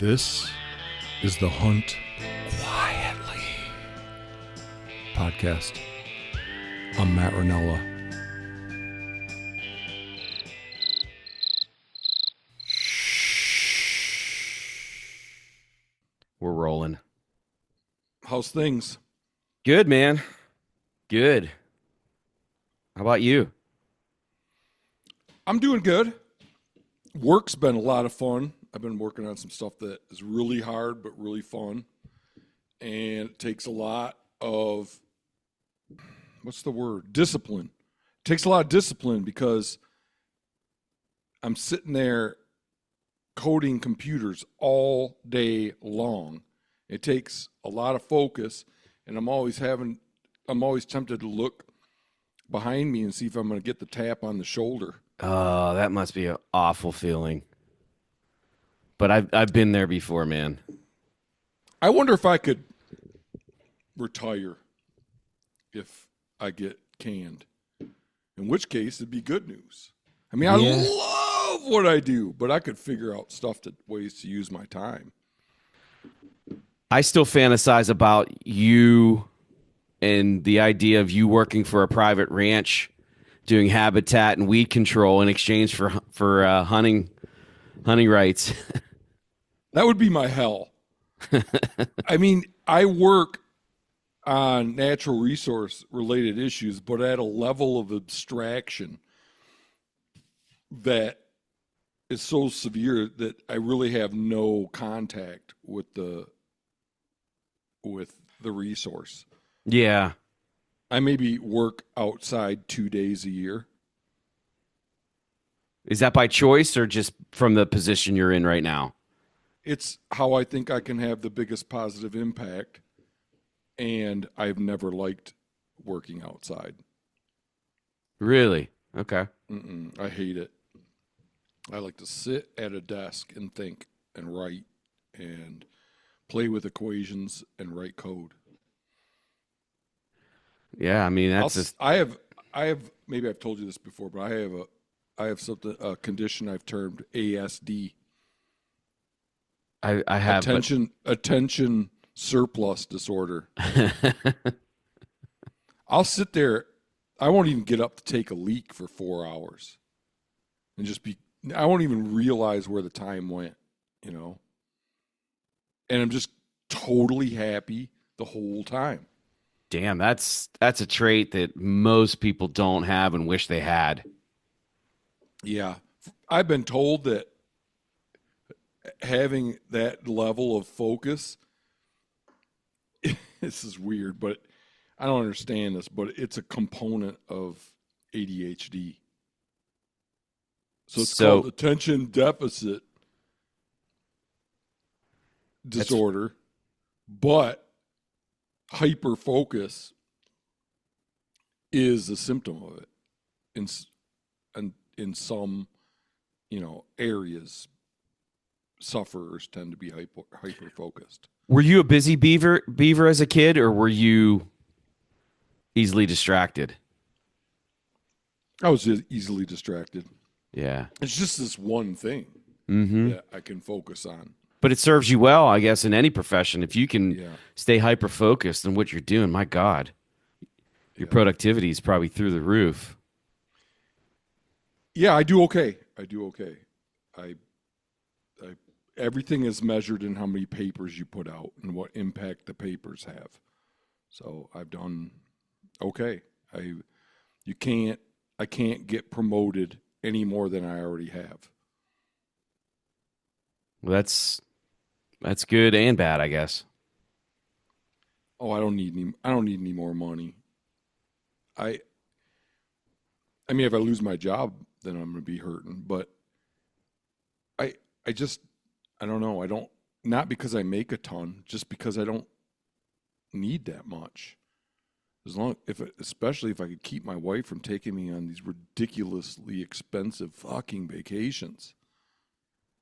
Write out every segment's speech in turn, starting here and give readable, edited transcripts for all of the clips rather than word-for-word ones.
This is the Hunt Quietly podcast. I'm Matt Ranella. We're rolling. How's things? Good, man. Good. How about you? I'm doing good. Work's been a lot of fun. I've been working on some stuff that is really hard but really fun. And it takes a lot of, discipline. It takes a lot of discipline because I'm sitting there coding computers all day long. It takes a lot of focus, and I'm always tempted to look behind me and see if I'm going to get the tap on the shoulder. Oh, that must be an awful feeling. But I've been there before, man. I wonder if I could retire if I get canned. In which case, it'd be good news. I mean, I love what I do, but I could figure out ways to use my time. I still fantasize about you and the idea of you working for a private ranch, doing habitat and weed control in exchange for hunting rights. That would be my hell. I mean, I work on natural resource related issues, but at a level of abstraction that is so severe that I really have no contact with the resource. Yeah. I maybe work outside 2 days a year. Is that by choice or just from the position you're in right now? It's how I think I can have the biggest positive impact, and I've never liked working outside. Really? Okay. I hate it. I like to sit at a desk and think and write and play with equations and write code. Yeah, I mean I have maybe I've told you this before, but I have a condition I've termed ASD. I have attention surplus disorder. I'll sit there. I won't even get up to take a leak for 4 hours, and I won't even realize where the time went, and I'm just totally happy the whole time. Damn, that's a trait that most people don't have and wish they had. Yeah, I've been told that having that level of focus, this is weird, but I don't understand this, but it's a component of ADHD. So it's called attention deficit disorder, but hyper focus is a symptom of it in some areas. Sufferers tend to be hyper focused. Were you a busy beaver as a kid, or were you easily distracted? I was easily distracted. Yeah. It's just this one thing that I can focus on. But it serves you well, I guess, in any profession. If you can stay hyper focused on what you're doing, my God, your productivity is probably through the roof. Yeah, I do okay. Everything is measured in how many papers you put out and what impact the papers have. So I've done okay. I can't get promoted any more than I already have. Well, that's good and bad, I guess. Oh, I don't need any more money. I mean, if I lose my job, then I'm going to be hurting. But I don't know. Not because I make a ton, just because I don't need that much. Especially if I could keep my wife from taking me on these ridiculously expensive fucking vacations.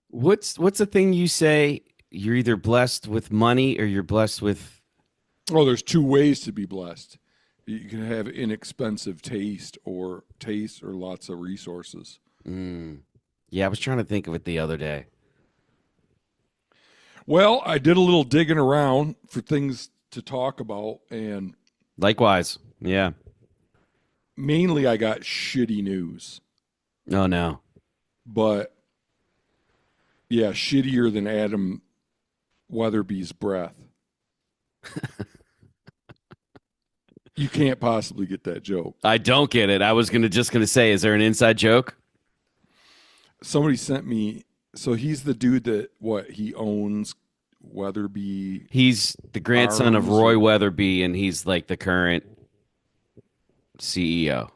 What's the thing you say? You're either blessed with money or you're blessed with. Oh, there's two ways to be blessed. You can have inexpensive taste or lots of resources. Yeah, I was trying to think of it the other day. Well, I did a little digging around for things to talk about, and Likewise. Yeah. mainly I got shitty news. Oh no. But yeah, shittier than Adam Weatherby's breath. You can't possibly get that joke. I don't get it. I was just gonna say, is there an inside joke? Somebody sent me. So he's the dude that he owns Weatherby He's the grandson of Arms. Roy Weatherby, and he's like the current CEO.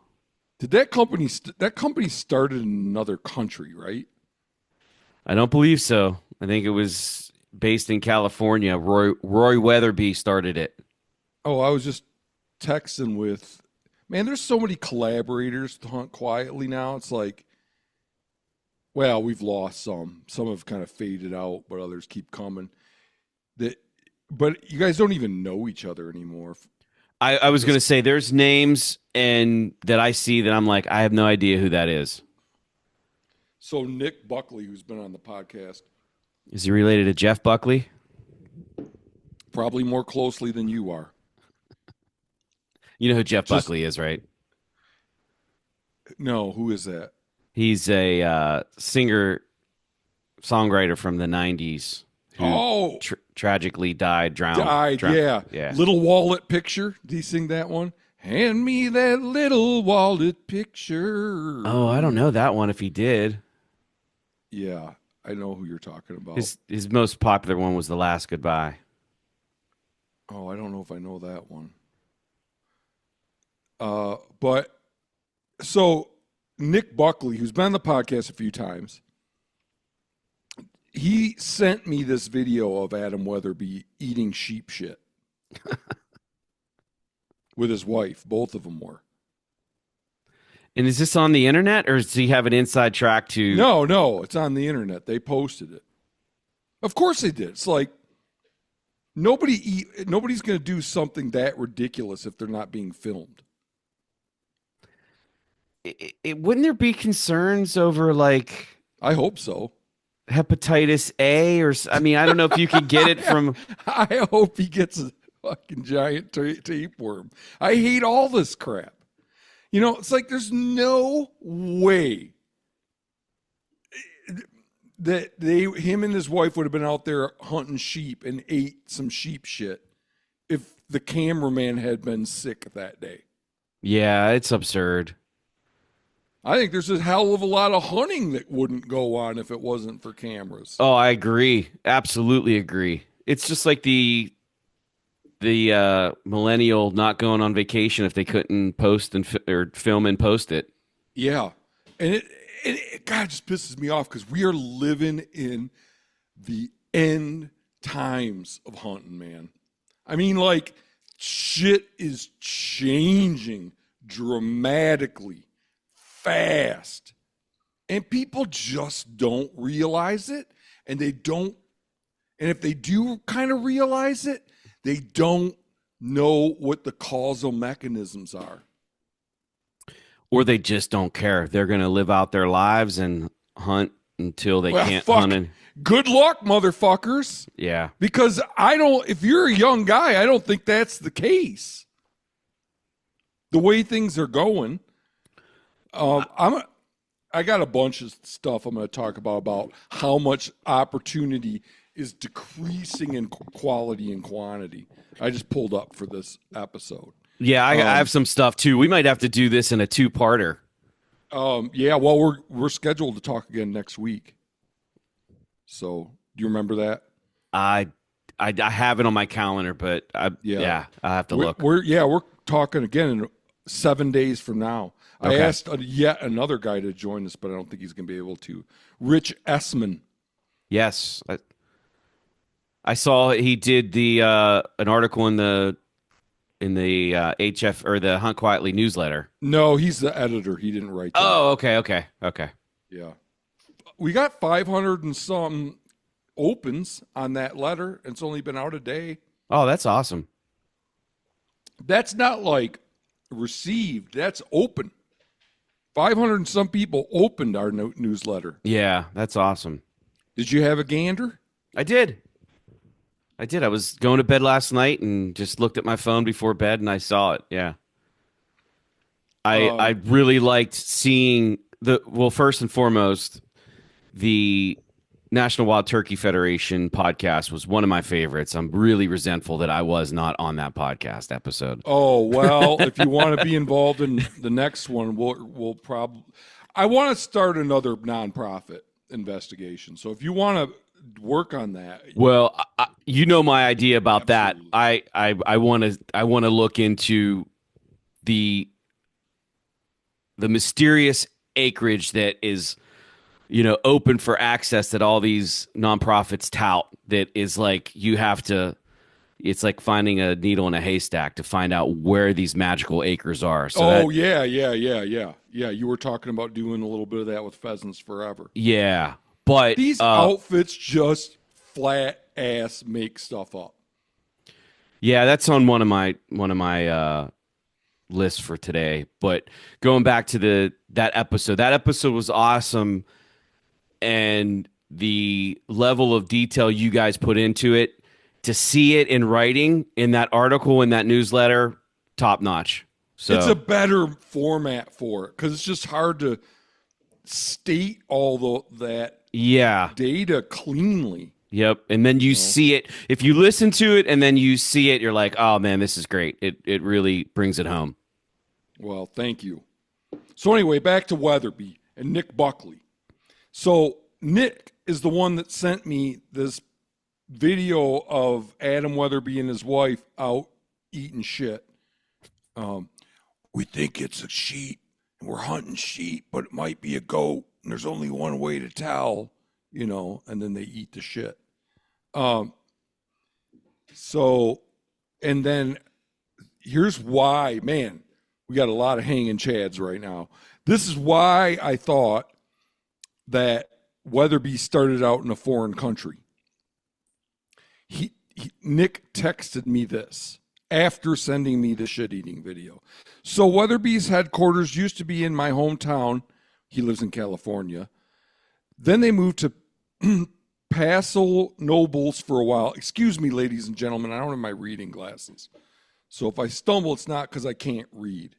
Did that company? That company started in another country, right? I don't believe so. I think it was based in California. Roy Weatherby started it. Oh, I was just texting with. Man, there's so many collaborators to Hunt Quietly now. It's like, well, we've lost some. Some have kind of faded out, but others keep coming. That, but you guys don't even know each other anymore. I was going to say there's names and that I see that I'm like, I have no idea who that is. So Nick Buckley, who's been on the podcast, Is he related to Jeff Buckley? probably more closely than you are. You know who Jeff Buckley is, right? No, who is that? He's a singer songwriter from the 90s who tragically died, drowned. Yeah. Little Wallet Picture. Did he sing that one? Hand me that little wallet picture. Oh, I don't know that one if he did. Yeah, I know who you're talking about. His most popular one was The Last Goodbye. Oh, I don't know if I know that one. But so Nick Buckley, who's been on the podcast a few times, he sent me this video of Adam Weatherby eating sheep shit with his wife. Both of them were. And is this on the internet, or does he have an inside track to? No, it's on the internet. They posted it. Of course they did. It's like nobody's going to do something that ridiculous if they're not being filmed. Wouldn't there be concerns over like? I hope so. Hepatitis A, or I mean, I don't know if you can get it from. I hope he gets a fucking giant tapeworm. I hate all this crap. You know, it's like there's no way that him and his wife would have been out there hunting sheep and ate some sheep shit if the cameraman had been sick that day. Yeah, it's absurd. I think there's a hell of a lot of hunting that wouldn't go on if it wasn't for cameras. Oh, I agree. Absolutely agree. It's just like the millennial not going on vacation if they couldn't post or film and post it. Yeah. And it God, just pisses me off because we are living in the end times of hunting, man. I mean, like, shit is changing dramatically fast. And people just don't realize it. And if they do kind of realize it, they don't know what the causal mechanisms are. Or they just don't care. They're going to live out their lives and hunt until they can't hunt. Good luck, motherfuckers. Yeah. Because if you're a young guy, I don't think that's the case. The way things are going. I got a bunch of stuff I'm going to talk about how much opportunity is decreasing in quality and quantity. I just pulled up for this episode. Yeah, I have some stuff too. We might have to do this in a two-parter. Yeah, well, we're scheduled to talk again next week. So, do you remember that? I have it on my calendar, but I have to look. We're talking again in 7 days from now. Okay. I asked yet another guy to join us, but I don't think he's going to be able to. Rich Essman. Yes, I saw he did an article in the HF or the Hunt Quietly newsletter. No, he's the editor. He didn't write that. Oh, okay. Yeah. We got 500 and some opens on that letter. It's only been out a day. Oh, that's awesome. That's not like received. That's open. 500 and some people opened our newsletter. Yeah, that's awesome. Did you have a gander? I did. I did. I was going to bed last night and just looked at my phone before bed and I saw it. Yeah. I Um, really liked seeing well, first and foremost, the National Wild Turkey Federation podcast was one of my favorites. I'm really resentful that I was not on that podcast episode. oh well, if you want to be involved in the next one, we'll probably. I want to start another nonprofit investigation. So if you want to work on that, Well, you know my idea about that. absolutely. I want to look into the the mysterious acreage that is open for access that all these nonprofits tout that is like you have to it's like finding a needle in a haystack to find out where these magical acres are. So Oh that yeah. You were talking about doing a little bit of that with Pheasants Forever. yeah. But These outfits just flat ass make stuff up. yeah, that's on one of my lists for today. But going back to the that episode was awesome, and the level of detail you guys put into it, to see it in writing in that article in that newsletter, top notch. It's a So better format for it because it's just hard to state all that yeah, data cleanly. yep. And then you You know? see it. If you listen to it and then you see it, you're like, oh man, this is great. It really brings it home. Well, thank you. So anyway, back to Weatherby and Nick Buckley. So Nick is the one that sent me this video of Adam Weatherby and his wife out eating shit. Um, we think it's a sheep and we're hunting sheep, but it might be a goat. And there's only one way to tell, and then they eat the shit. Um, so, and then here's why, man, we got a lot of hanging chads right now. This is why I thought that Weatherby started out in a foreign country. Nick texted me this after sending me the shit eating video. So Weatherby's headquarters used to be in my hometown. He lives in California. Then they moved to Paso Nobles for a while. Excuse me, ladies and gentlemen, I don't have my reading glasses. So if I stumble, it's not because I can't read.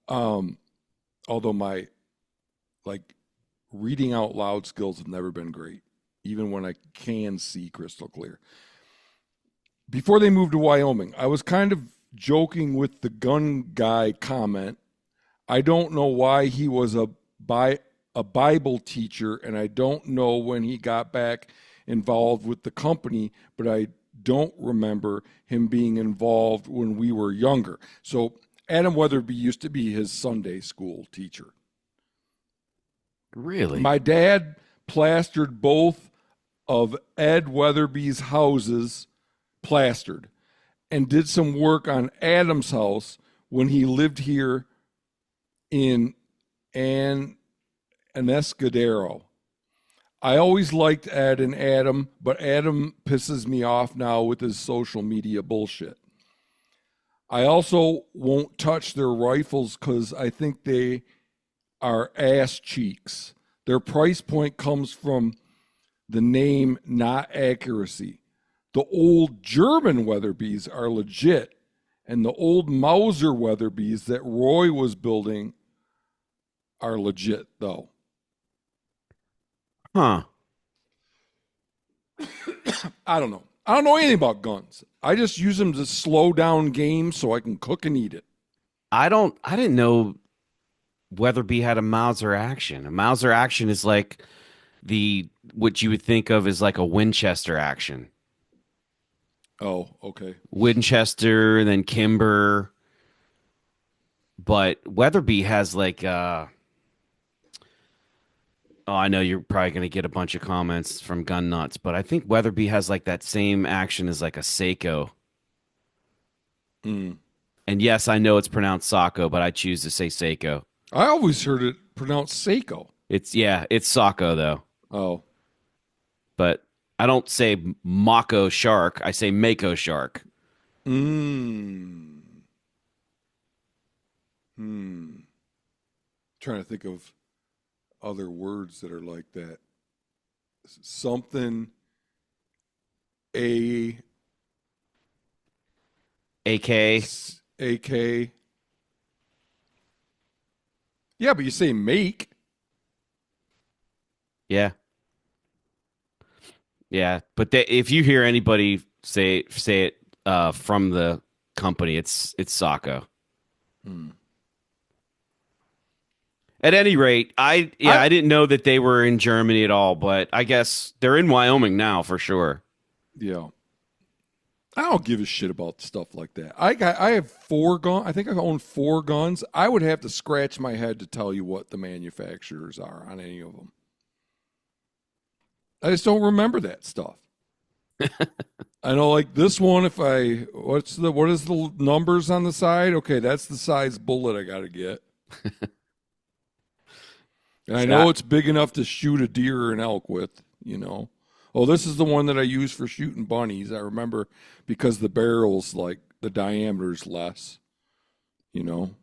Although my like reading out loud skills have never been great, even when I can see crystal clear. Before they moved to Wyoming, I was kind of joking with the gun guy comment. I don't know why he was a Bible teacher, and I don't know when he got back involved with the company, but I don't remember him being involved when we were younger. So Adam Weatherby used to be his Sunday school teacher. Really? My dad plastered both of Ed Weatherby's houses plastered and did some work on Adam's house when he lived here in Anescadero. I always liked Ed and Adam, but Adam pisses me off now with his social media bullshit. I also won't touch their rifles because I think they are ass cheeks. Their price point comes from the name, not accuracy. The old German Weatherbys are legit, and the old Mauser Weatherbys that Roy was building are legit, though. Huh. I don't know. I don't know anything about guns. I just use them to slow down games so I can cook and eat it. I didn't know Weatherby had a Mauser action. A Mauser action is like the what you would think of as like a Winchester action. Oh, okay. Winchester, then Kimber, but Weatherby has like oh, I know you're probably going to get a bunch of comments from gun nuts, but I think Weatherby has like that same action as like a Seiko. Mm. And yes, I know it's pronounced Sako, but I choose to say Seiko. I always heard it pronounced Seiko. It's Sako though. Oh. But I don't say Mako shark. I say Mako shark. Mm. Hmm. Trying to think of other words that are like that. Something. A AK. AK. Yeah, but you say make. Yeah. Yeah. But if you hear anybody say it from the company, it's Sacco. Hmm. At any rate, I I didn't know that they were in Germany at all, but I guess they're in Wyoming now for sure. yeah. I don't give a shit about stuff like that. I have 4 guns. I think I own 4 guns. I would have to scratch my head to tell you what the manufacturers are on any of them. I just don't remember that stuff. I know, like this one. If I what is the numbers on the side? Okay, that's the size bullet I got to get, and I See, know it's big enough to shoot a deer or an elk with. Oh, this is the one that I use for shooting bunnies. I remember because the barrel's like the diameter's less. You know.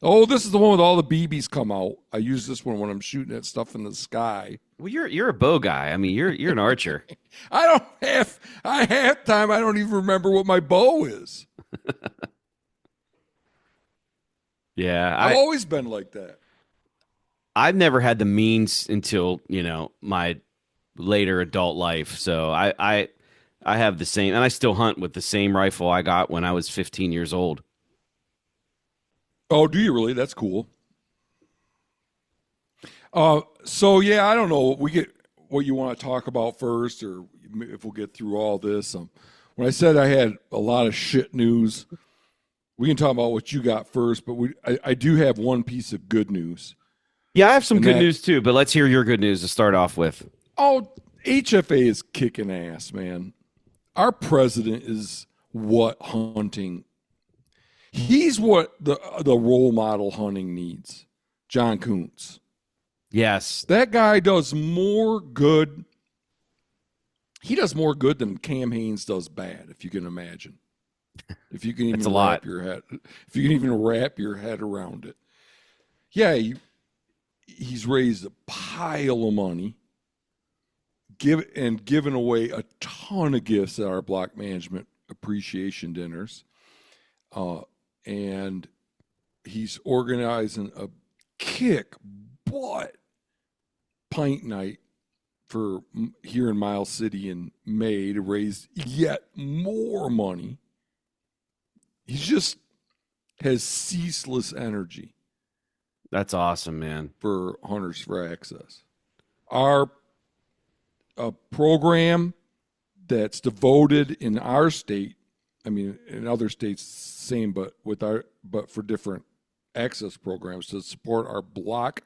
Oh, this is the one with all the BBs come out. I use this one when I'm shooting at stuff in the sky. well, you're a bow guy. I mean, you're an archer. I have time. I don't even remember what my bow is. Yeah, I've always been like that. I've never had the means until my later adult life. So I have the same, and I still hunt with the same rifle I got when I was 15 years old. Oh, do you really? That's cool. So yeah, I don't know. We get what you want to talk about first, or if we'll get through all this. When I said I had a lot of shit news, we can talk about what you got first. But I do have one piece of good news. Yeah, I have some And good that news too, but let's hear your good news to start off with. Oh, HFA is kicking ass, man. Our president is what hunting. He's what the role model hunting needs. John Kuntz. Yes, That guy does more good. He does more good than Cam Haines does bad, if you can imagine. If you can that's a even lot. if you can even wrap your head around it. Yeah, he's raised a pile of money, given away a ton of gifts at our block management appreciation dinners, and he's organizing a kick butt pint night for here in Miles City in May to raise yet more money. He just has ceaseless energy That's awesome, man. for Hunters for Access. Our program that's devoted in our state, I mean, in other states, same, but for different access programs to support our block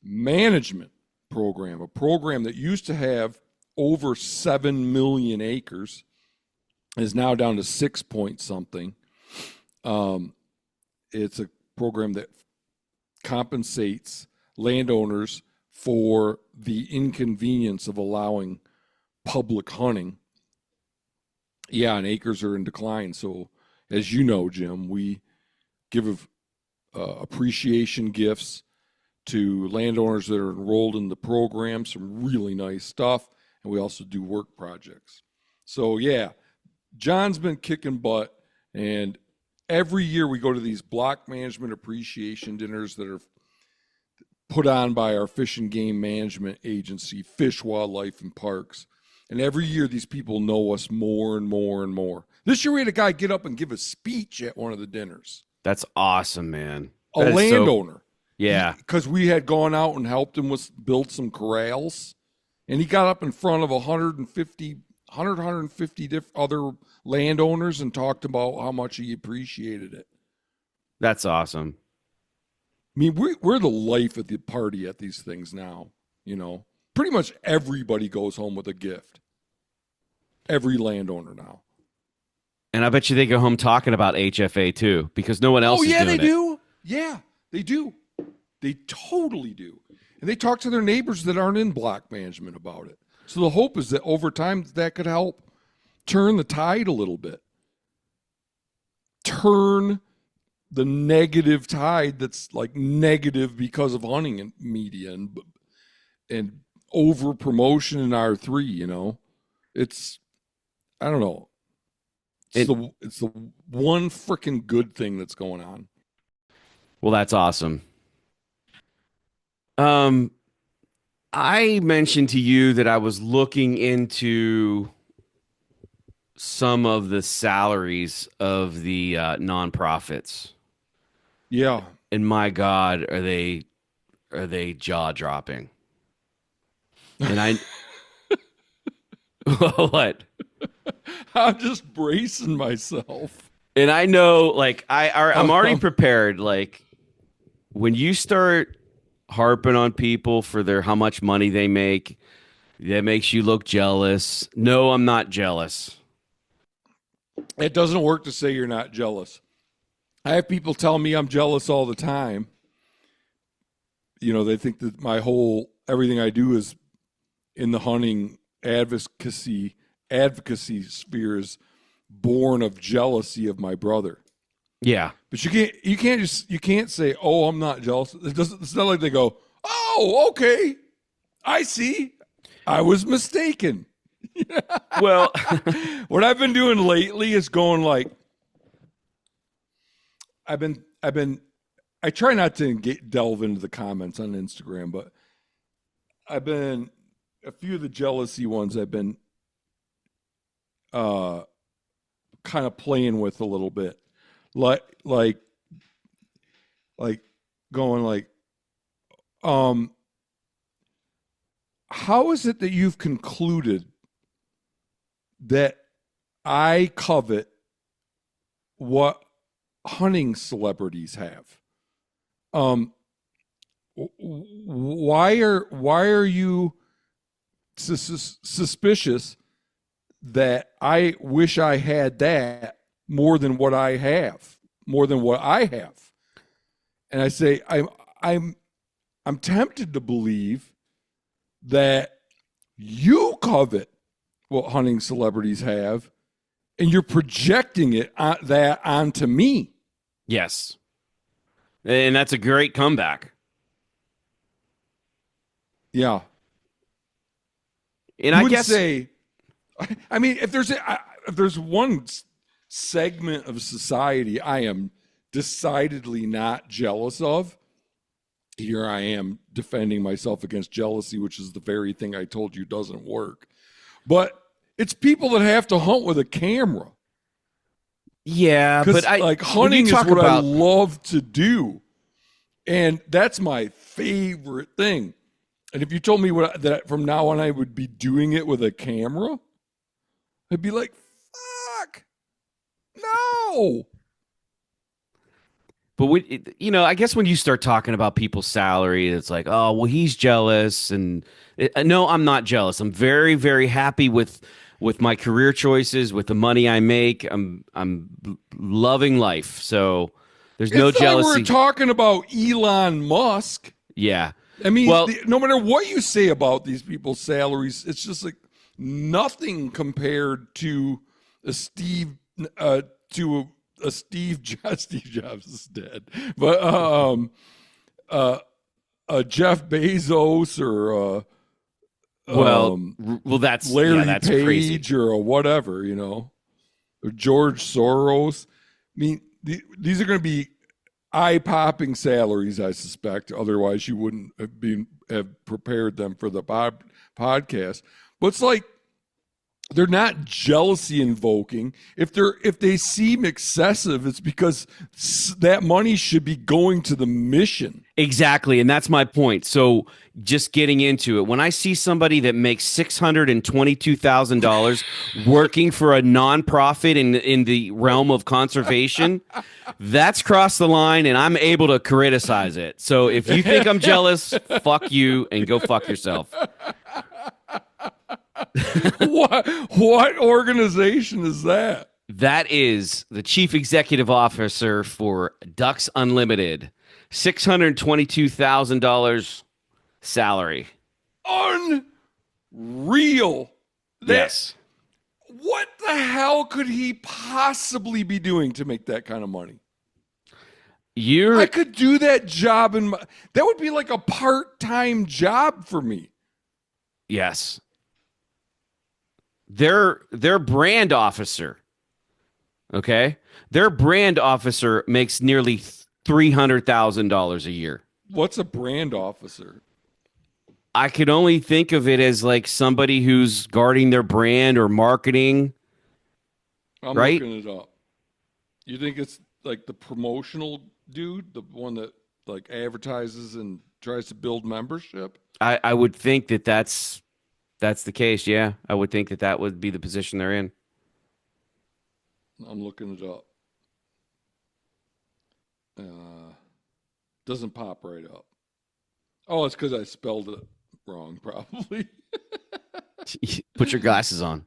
management program, a program that used to have over 7 million acres, is now down to 6 point something. It's a program that compensates landowners for the inconvenience of allowing public hunting. Yeah, and acres are in decline. So, as you know, Jim, we give appreciation gifts to landowners that are enrolled in the program, some really nice stuff, and we also do work projects. So, yeah, John's been kicking butt, and every year we go to these block management appreciation dinners that are put on by our fish and game management agency, Fish, Wildlife, and Parks. And every year these people know us more and more and more. This year we had a guy get up and give a speech at one of the dinners. That's awesome, man. A That is so landowner. yeah. Because we had gone out and helped him build some corrals. And he got up in front of 150 other landowners and talked about how much he appreciated it. That's awesome. I mean, we're the life of the party at these things now, Pretty much everybody goes home with a gift. Every landowner now. And I bet you they go home talking about HFA too, because no one else Oh, is yeah, doing they it. do. Yeah, they do. They totally do. And they talk to their neighbors that aren't in block management about it. So the hope is that over time that could help turn the tide a little bit. Turn the negative tide that's like negative because of hunting and media and over promotion in R3, It's I don't know. It's the one freaking good thing that's going on. Well, that's awesome. Um, I mentioned to you that I was looking into some of the salaries of the nonprofits, Yeah. and my God, are they jaw dropping? And I what? I'm just bracing myself. And I know, like I'm already Um, prepared. Like when you start harping on people for their how much money they make, that makes you look jealous. No, I'm not jealous. it doesn't work to say you're not jealous. I have people tell me I'm jealous all the time. You know, they think that everything I do is in the hunting advocacy sphere is born of jealousy of my brother. Yeah. But you can't say, "Oh, I'm not jealous." It's not like they go, "Oh, okay, I see, I was mistaken." Well, What I've been doing lately is going like, I try not to delve into the comments on Instagram, but I've been a few of the jealousy ones I've been uh kind of playing with a little bit, like like like going like, um how is it that you've concluded that I covet what hunting celebrities have? Um, why are you suspicious that I wish I had that more than what I have, more than what I have? And I say I'm I'm tempted to believe that you covet what hunting celebrities have, and you're projecting that onto me. yes. And that's a great comeback. Yeah, And you I wouldn't guess, say. I mean, if there's one segment of society I am decidedly not jealous of, here I am defending myself against jealousy, which is the very thing I told you doesn't work. But it's people that have to hunt with a camera. yeah, but Because like when you hunting is talk what I about, love to do, and that's my favorite thing. And if you told me that from now on I would be doing it with a camera, I'd be like, "Fuck, no!" but I guess when you start talking about people's salary, it's like, oh, well, he's jealous, and no, I'm not jealous. I'm very, very happy with my career choices, with the money I make. I'm loving life, so there's no It's not like we're jealousy. talking about Elon Musk. Yeah. I mean, Well, no matter what you say about these people's salaries, it's just like nothing compared to a Steve to a Steve Jobs. Steve Jobs is dead, but uh, Jeff Bezos or well, um, yeah, Larry that's crazy. Page or whatever, or George Soros. I mean, these are going to be eye-popping salaries, I suspect. Otherwise, you wouldn't have prepared them for the podcast. But it's like they're not jealousy invoking. If they seem excessive, it's because that money should be going to the mission. Exactly, and that's my point. So, just getting into it, when I see somebody that makes $622,000 working for a nonprofit in the realm of conservation, that's crossed the line, and I'm able to criticize it. So, if you think I'm jealous, fuck you and go fuck yourself. What organization is that? That is the chief executive officer for Ducks Unlimited. $622,000 salary. Unreal. Yes. What the hell could he possibly be doing to make that kind of money? I could do that job that would be like a part-time job for me. Yes. their brand officer, okay? Their brand officer makes nearly $300,000 a year. What's a brand officer? I could only think of it as like somebody who's guarding their brand or marketing, I'm right? looking it up. You think it's like the promotional dude, the one that like advertises and tries to build membership? I would think that that's the case. Yeah, I would think that that would be the position they're in. I'm looking it up. Doesn't pop right up. Oh, it's because I spelled it wrong, probably. Put your glasses on.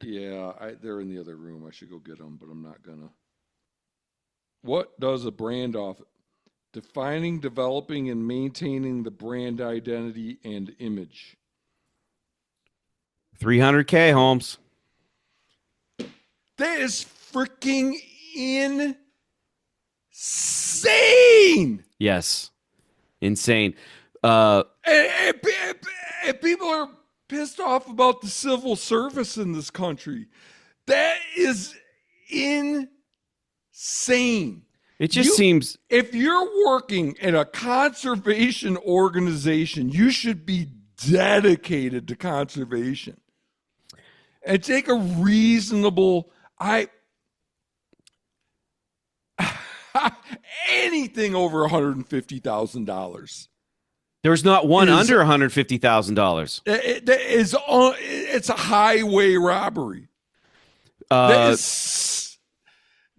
Yeah, they're in the other room. I should go get them, but I'm not gonna. What does a brand off? Defining, developing, and maintaining the brand identity and image. 300K, Holmes. That is freaking insane. Yes, insane. And people are pissed off about the civil service in this country. That is insane. It just seems if you're working in a conservation organization, you should be dedicated to conservation and take a reasonable anything over $150,000. there's not one under $150,000. It's a highway robbery. That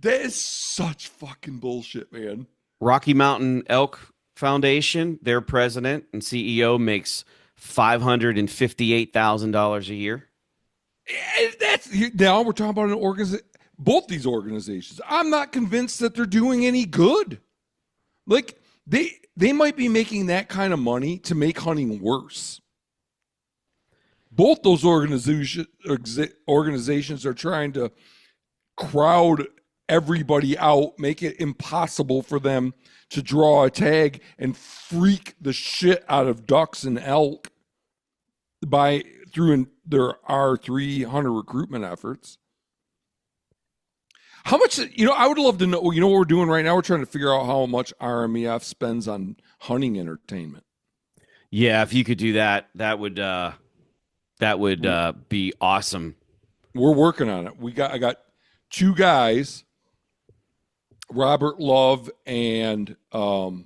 is such fucking bullshit, man. Rocky Mountain Elk Foundation, their president and CEO makes $558,000 a year. Now we're talking about an organization. Both these organizations, I'm not convinced that they're doing any good. Like they might be making that kind of money to make hunting worse. Both those organizations are trying to crowd everybody out, make it impossible for them to draw a tag and freak the shit out of ducks and elk through their R3 hunter recruitment efforts. How much, I would love to know, what we're doing right now? We're trying to figure out how much RMEF spends on hunting entertainment. Yeah, if you could do that, that would be awesome. We're working on it. I got two guys, Robert Love and I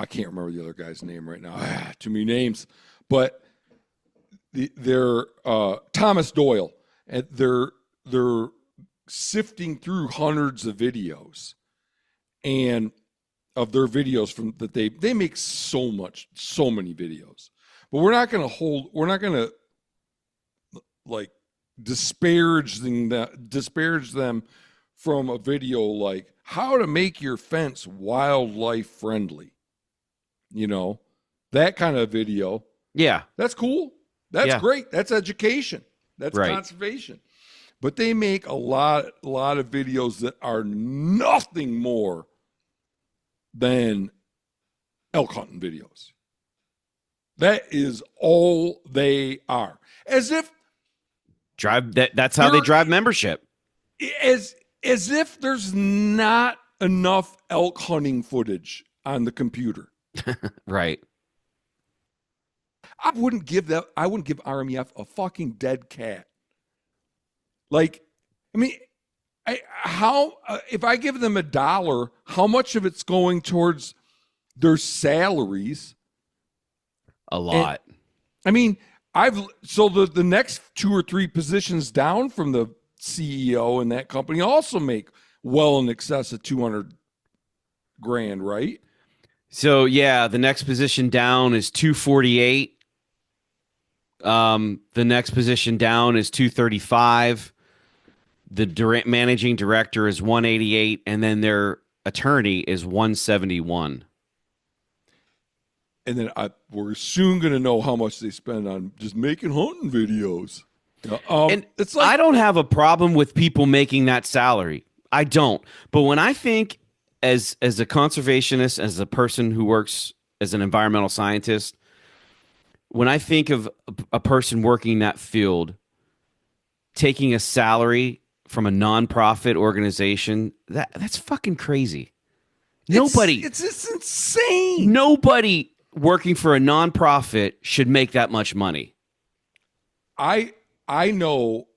can't remember the other guy's name right now. Too many names. But they're Thomas Doyle, and they're sifting through hundreds of videos, and of their videos from that they make so many videos. But we're not going to like disparage them from a video like how to make your fence wildlife friendly. That kind of video. Yeah. That's cool. That's great. That's education. That's right. Conservation. But they make a lot of videos that are nothing more than elk hunting videos. That is all they are. As if that's how they drive membership. As if there's not enough elk hunting footage on the computer. Right. I wouldn't give RMEF a fucking dead cat. Like, I mean, if I give them $1, how much of it's going towards their salaries? A lot. And, I mean, the next 2 or 3 positions down from the CEO in that company also make well in excess of $200,000, right? So yeah, the next position down is 248. The next position down is 235. The managing director is 188, and then their attorney is 171. And then we're soon going to know how much they spend on just making hunting videos. And it's like, I don't have a problem with people making that salary. I don't. But when I think as a conservationist, as a person who works as an environmental scientist, when I think of a person working in that field, taking a salary from a nonprofit organization, that's fucking crazy. Nobody, It's just insane. nobody working for a nonprofit should make that much money. I know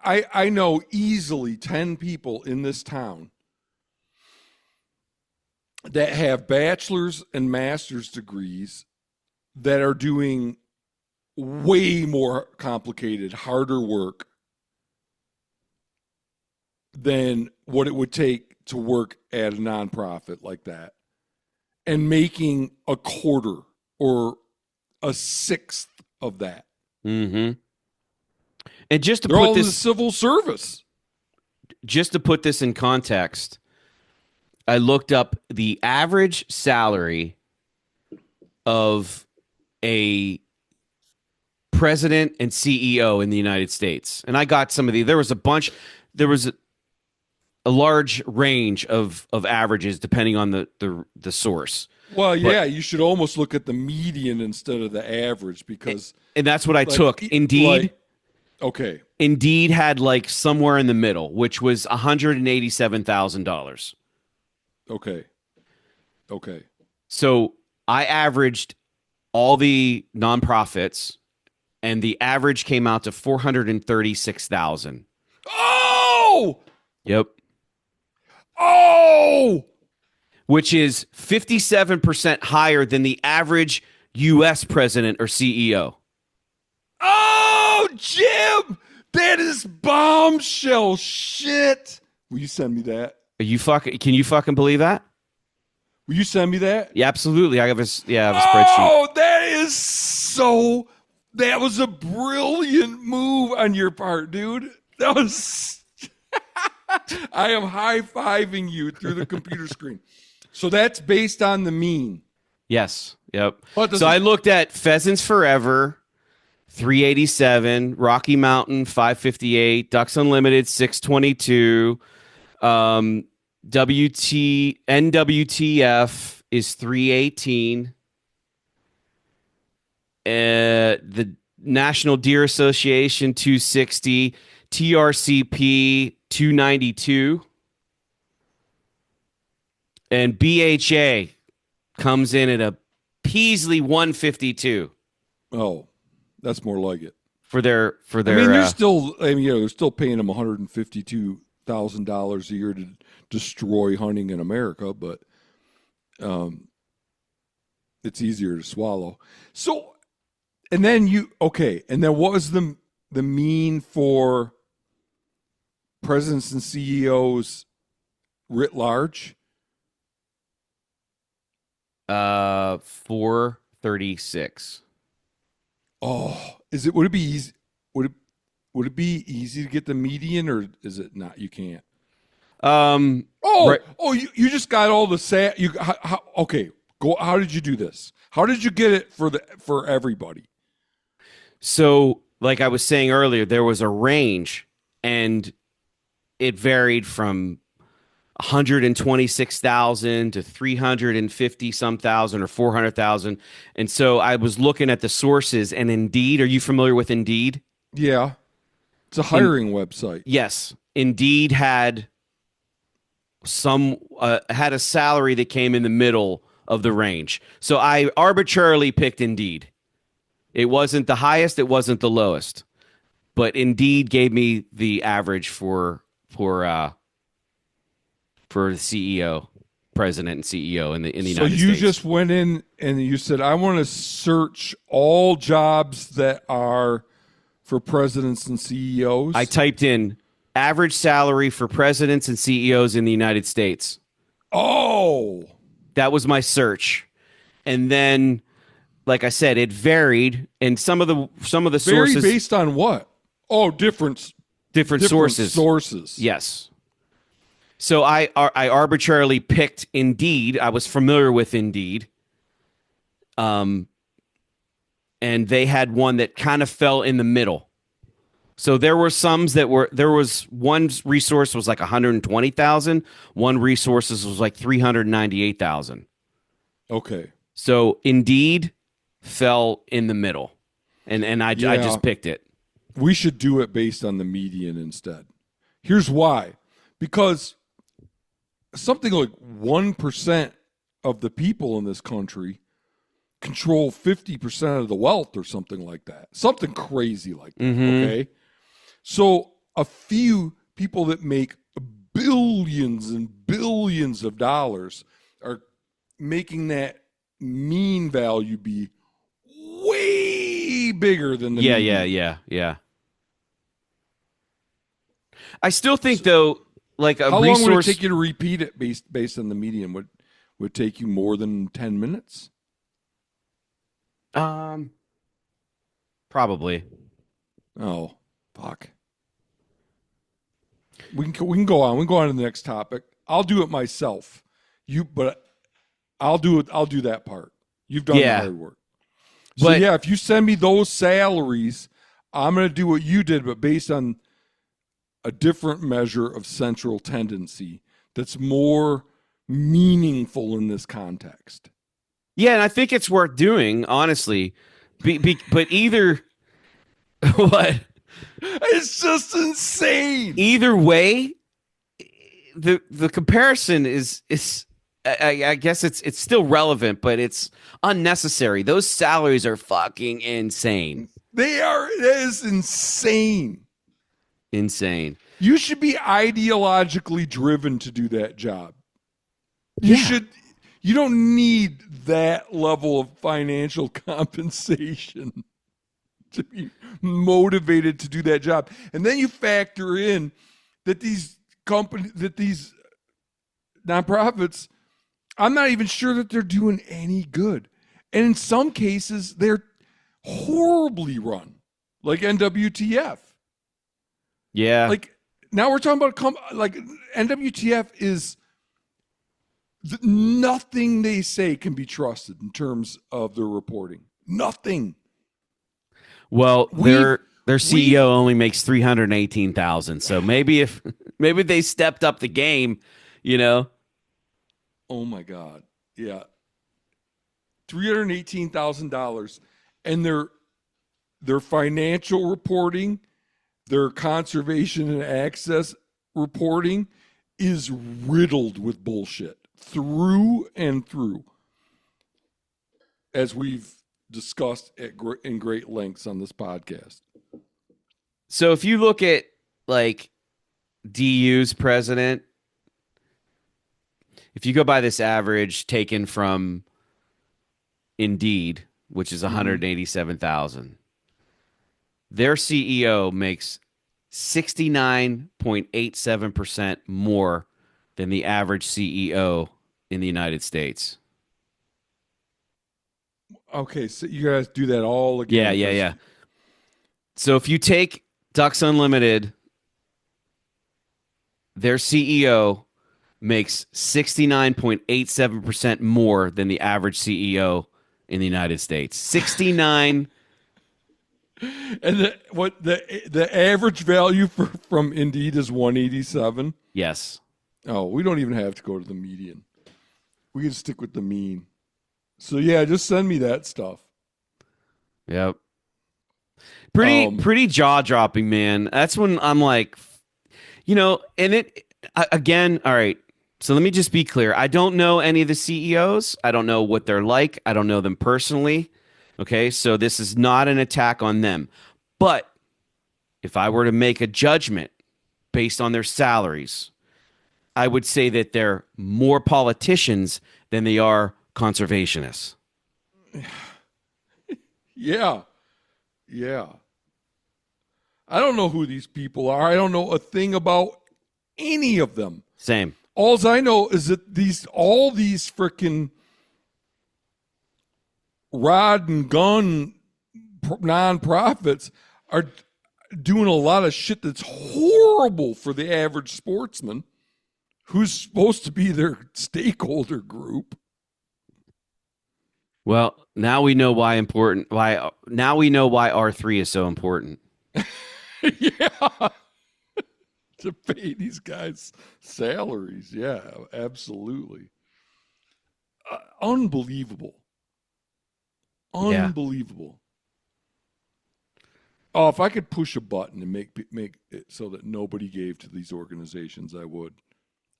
I know easily 10 people in this town that have bachelor's and master's degrees that are doing way more complicated, harder work than what it would take to work at a nonprofit like that and making a quarter or a sixth of that. Mm-hmm. And They're all in the civil service. Just to put this in context, I looked up the average salary of a president and CEO in the United States. And I got some of there was a large range of averages depending on the source. Well, yeah, you should almost look at the median instead of the average because and that's what I took. Indeed. Okay. Indeed had like somewhere in the middle, which was $187,000. Okay. So I averaged all the nonprofits, and the average came out to 436,000. Oh! Yep. Oh! Which is 57% higher than the average U.S. president or CEO. Oh, Jim! That is bombshell shit. Will you send me that? Can you fucking believe that? Will you send me that? Yeah, absolutely. I have a spreadsheet. Oh, that was a brilliant move on your part, dude. That was I am high-fiving you through the computer screen. So that's based on the mean. Yes. Yep. So I looked at Pheasants Forever, 387, Rocky Mountain, 558, Ducks Unlimited, 622, NWTF is 318. The National Deer Association, 260, TRCP, 292, and BHA comes in at a Peasley 152. Oh, that's more like it. For their I mean, they're still paying them $152,000 a year to destroy hunting in America, but it's easier to swallow. So, and then what was the mean for presidents and CEOs writ large? 436. Oh, would it be easy? Would it be easy to get the median, or is it not? You can't. Right. You just got all the okay. Go. How did you do this? How did you get it for everybody? So, like I was saying earlier, there was a range, and it varied from 126,000 to 350 some thousand or 400,000. And so I was looking at the sources, and Indeed, are you familiar with Indeed? Yeah. It's a hiring website. Yes. Indeed had a salary that came in the middle of the range. So I arbitrarily picked Indeed. It wasn't the highest, it wasn't the lowest. But Indeed gave me the average for the CEO, president and CEO in the United States. So you just went in and you said, I want to search all jobs that are for presidents and CEOs. I typed in average salary for presidents and CEOs in the United States. Oh, that was my search. And then, like I said, it varied, and some of the sources based on what? Oh, different sources. Sources. Yes. So I arbitrarily picked Indeed. I was familiar with Indeed. And they had one that kind of fell in the middle. So there were one resource was like 120,000. One resource was like 398,000. Okay. So Indeed fell in the middle, and I Yeah, just picked it. we should do it based on the median instead. Here's why. Because something like 1% of the people in this country control 50% of the wealth or something like that. Something crazy like that, okay? So a few people that make billions and billions of dollars are making that mean value be way bigger than the Yeah, median. yeah. I still think though, like a How long would it resource. take you to repeat it based on the median? Would it take you more than 10 minutes? Um, Probably. Oh, fuck. We can go on. We can go on to the next topic. I'll do it myself. But I'll do it. I'll do that part. You've done the Yeah, hard work. So but yeah, if you send me those salaries, I'm going to do what you did, but based on a different measure of central tendency that's more meaningful in this context. yeah, and I think it's worth doing, honestly. But either what, It's just insane. either way, the comparison is I guess it's still relevant, but it's unnecessary. Those salaries are fucking insane, It is insane. insane. You should be ideologically driven to do that job. Yeah. You don't need that level of financial compensation to be motivated to do that job. And then you factor in that these nonprofits, I'm not even sure that they're doing any good. And in some cases, they're horribly run, like NWTF. Yeah. Like now we're talking about like NWTF is nothing they say can be trusted in terms of their reporting. Nothing. Well, We've their we've CEO only makes 318,000. So maybe if maybe they stepped up the game, you know. oh my god, yeah, $318,000, and their financial reporting, their conservation and access reporting is riddled with bullshit through and through, as we've discussed in great lengths on this podcast. So if you look at like DU's president, if you go by this average taken from Indeed, which is Mm-hmm. 187,000, their CEO makes 69.87% more than the average CEO in the United States. Okay, so you guys do that all Yeah, again yeah, because yeah. So if you take Ducks Unlimited, their CEO makes 69.87% more than the average CEO in the United States. 69. and the average value from Indeed is 187. Yes. Oh, we don't even have to go to the median. We can stick with the mean. So yeah, just send me that stuff. Yep. Um, Pretty jaw dropping, man. That's when I'm like, and again, all right. So let me just be clear. I don't know any of the CEOs. I don't know what they're like. I don't know them personally. Okay. So this is not an attack on them. But if I were to make a judgment based on their salaries, I would say that they're more politicians than they are conservationists. yeah, yeah. I don't know who these people are. I don't know a thing about any of them. Same. All I know is that all these freaking rod and gun nonprofits are doing a lot of shit that's horrible for the average sportsman who's supposed to be their stakeholder group. Well, now we know why important. Why now we know why R3 is so important. Yeah. To pay these guys salaries. Yeah, absolutely. Unbelievable. Yeah. Unbelievable. Oh, if I could push a button and make it so that nobody gave to these organizations, I would.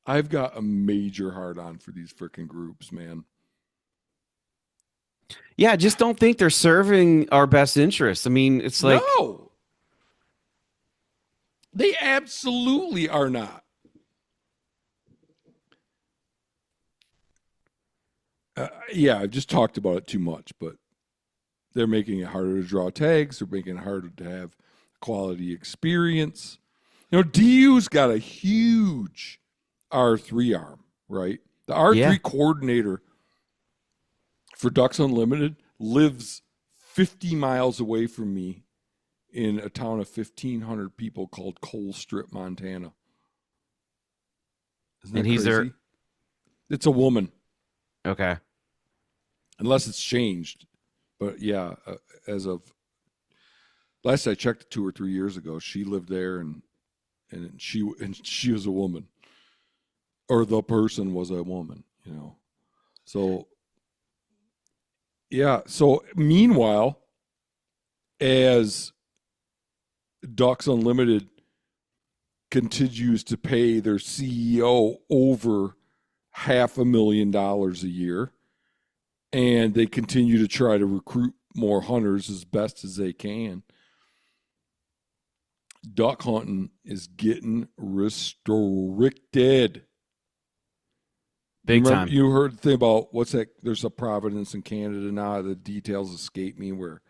I've got a major hard on for these freaking groups, man. Yeah, I just don't think they're serving our best interests. I mean, it's like, No, they absolutely are not. Yeah, I've just talked about it too much, but they're making it harder to draw tags. They're making it harder to have quality experience. You know, DU's got a huge R3 arm, right? The yeah. R3 coordinator for Ducks Unlimited lives 50 miles away from me in a town of 1,500 people called Colstrip, Montana. Isn't And that he's there. crazy? It's a woman, Okay. unless it's changed. But yeah, as of last I checked 2 or 3 years ago, she lived there, and she was a woman, or the person was a woman. You know, so yeah. So meanwhile, as Ducks Unlimited continues to pay their CEO over $500,000 a year, and they continue to try to recruit more hunters as best as they can. Duck hunting is getting restricted. Big time. You heard the thing about what's that? There's a Providence in Canada now. The details escape me. Where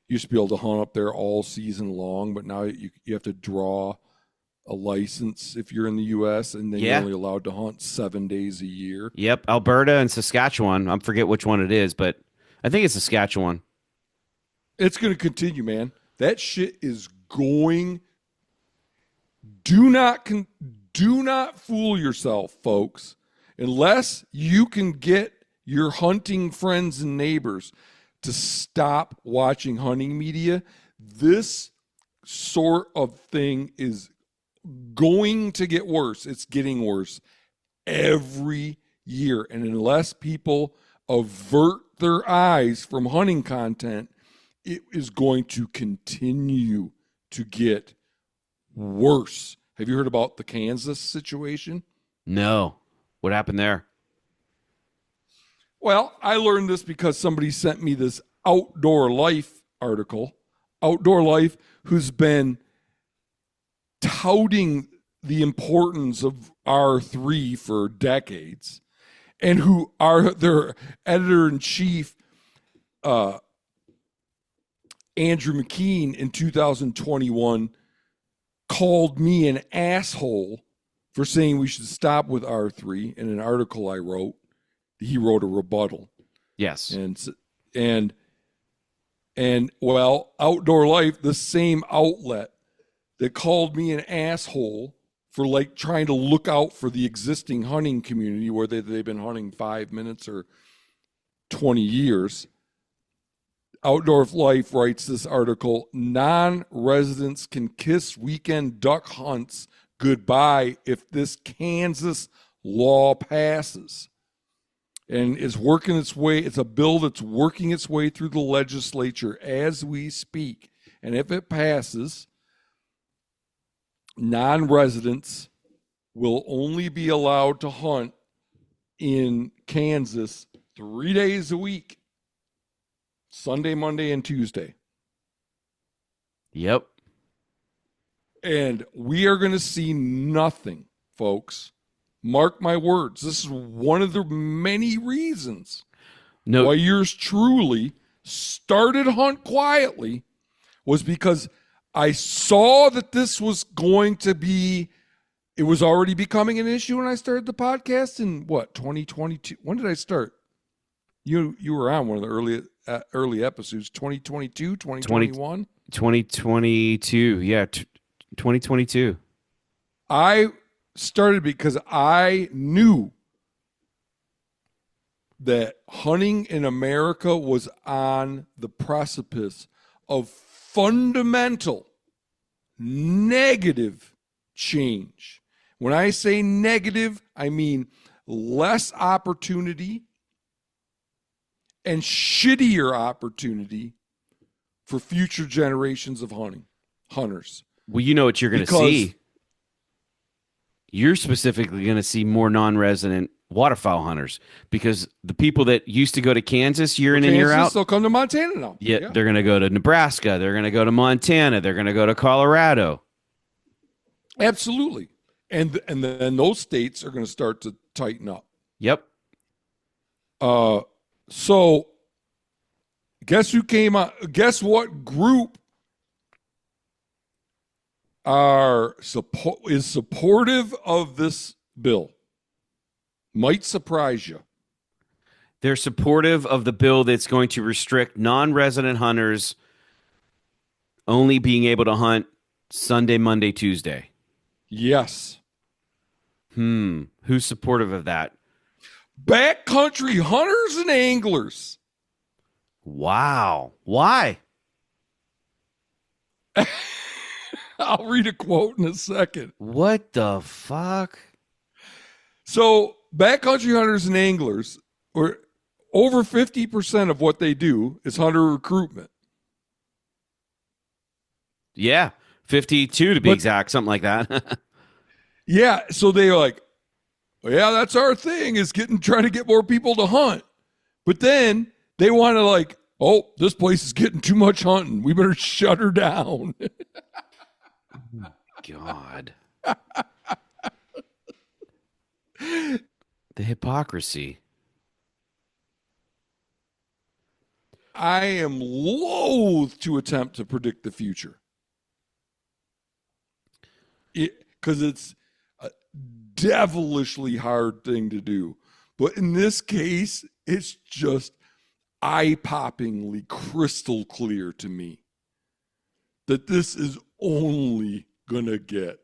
you used to be able to hunt up there all season long, but now you have to draw a license if you're in the U.S. and then you're Yeah. only allowed to hunt 7 days a year. Yep. Alberta and Saskatchewan. I forget which one it is, but I think it's Saskatchewan. It's going to continue, man. That shit is going. Do not fool yourself, folks. Unless you can get your hunting friends and neighbors to stop watching hunting media, this sort of thing is going to get worse. It's getting worse every year. And unless people avert their eyes from hunting content, it is going to continue to get worse. Have you heard about the Kansas situation? No. What happened there? Well, I learned this because somebody sent me this Outdoor Life article. Outdoor Life, who's been touting the importance of R3 for decades, and who are their editor in chief, Andrew McKean, in 2021 called me an asshole for saying we should stop with R3 in an article I wrote. He wrote a rebuttal. Yes. And well, Outdoor Life, the same outlet that called me an asshole for like trying to look out for the existing hunting community where they've been hunting 5 minutes or 20 years. Outdoor Life writes this article: non-residents can kiss weekend duck hunts goodbye if this Kansas law passes. And it's working its way. It's a bill that's working its way through the legislature as we speak. And if it passes, non-residents will only be allowed to hunt in Kansas 3 days a week: Sunday, Monday, and Tuesday. Yep. And we are going to see nothing, folks. Mark my words. This is one of the many reasons No. why yours truly started Hunt quietly, was because I saw that this was going to be, it was already becoming an issue when I started the podcast in 2022. When did I start? You were on one of the early episodes, 2022, 2021. 2022. Yeah. 2022. I started because I knew that hunting in America was on the precipice of fundamental negative change. When I say negative, I mean less opportunity and shittier opportunity for future generations of hunters. Well, you know what you're going to Because- see. You're specifically going to see more non-resident waterfowl hunters because the people that used to go to Kansas year in and year out, they'll come to Montana now. yeah, they're going to go to Nebraska. They're going to go to Montana. They're going to go to Colorado. Absolutely. And then those states are going to start to tighten up. Yep. So guess who came out? Guess what group is supportive of this bill? Might surprise you. They're supportive of the bill that's going to restrict non-resident hunters only being able to hunt Sunday, Monday, Tuesday. Yes. Who's supportive of that? Backcountry hunters and anglers. Wow. Why? I'll read a quote in a second. What the fuck? So backcountry hunters and anglers, or over 50% of what they do is hunter recruitment. Yeah. 52 to be But- exact, something like that. Yeah, so they're like, yeah, that's our thing, is trying to get more people to hunt. But then they want to like, oh, this place is getting too much hunting. We better shut her down. God. The hypocrisy. I am loath to attempt to predict the future. Because it's a devilishly hard thing to do. But in this case, it's just eye-poppingly crystal clear to me that this is only going to get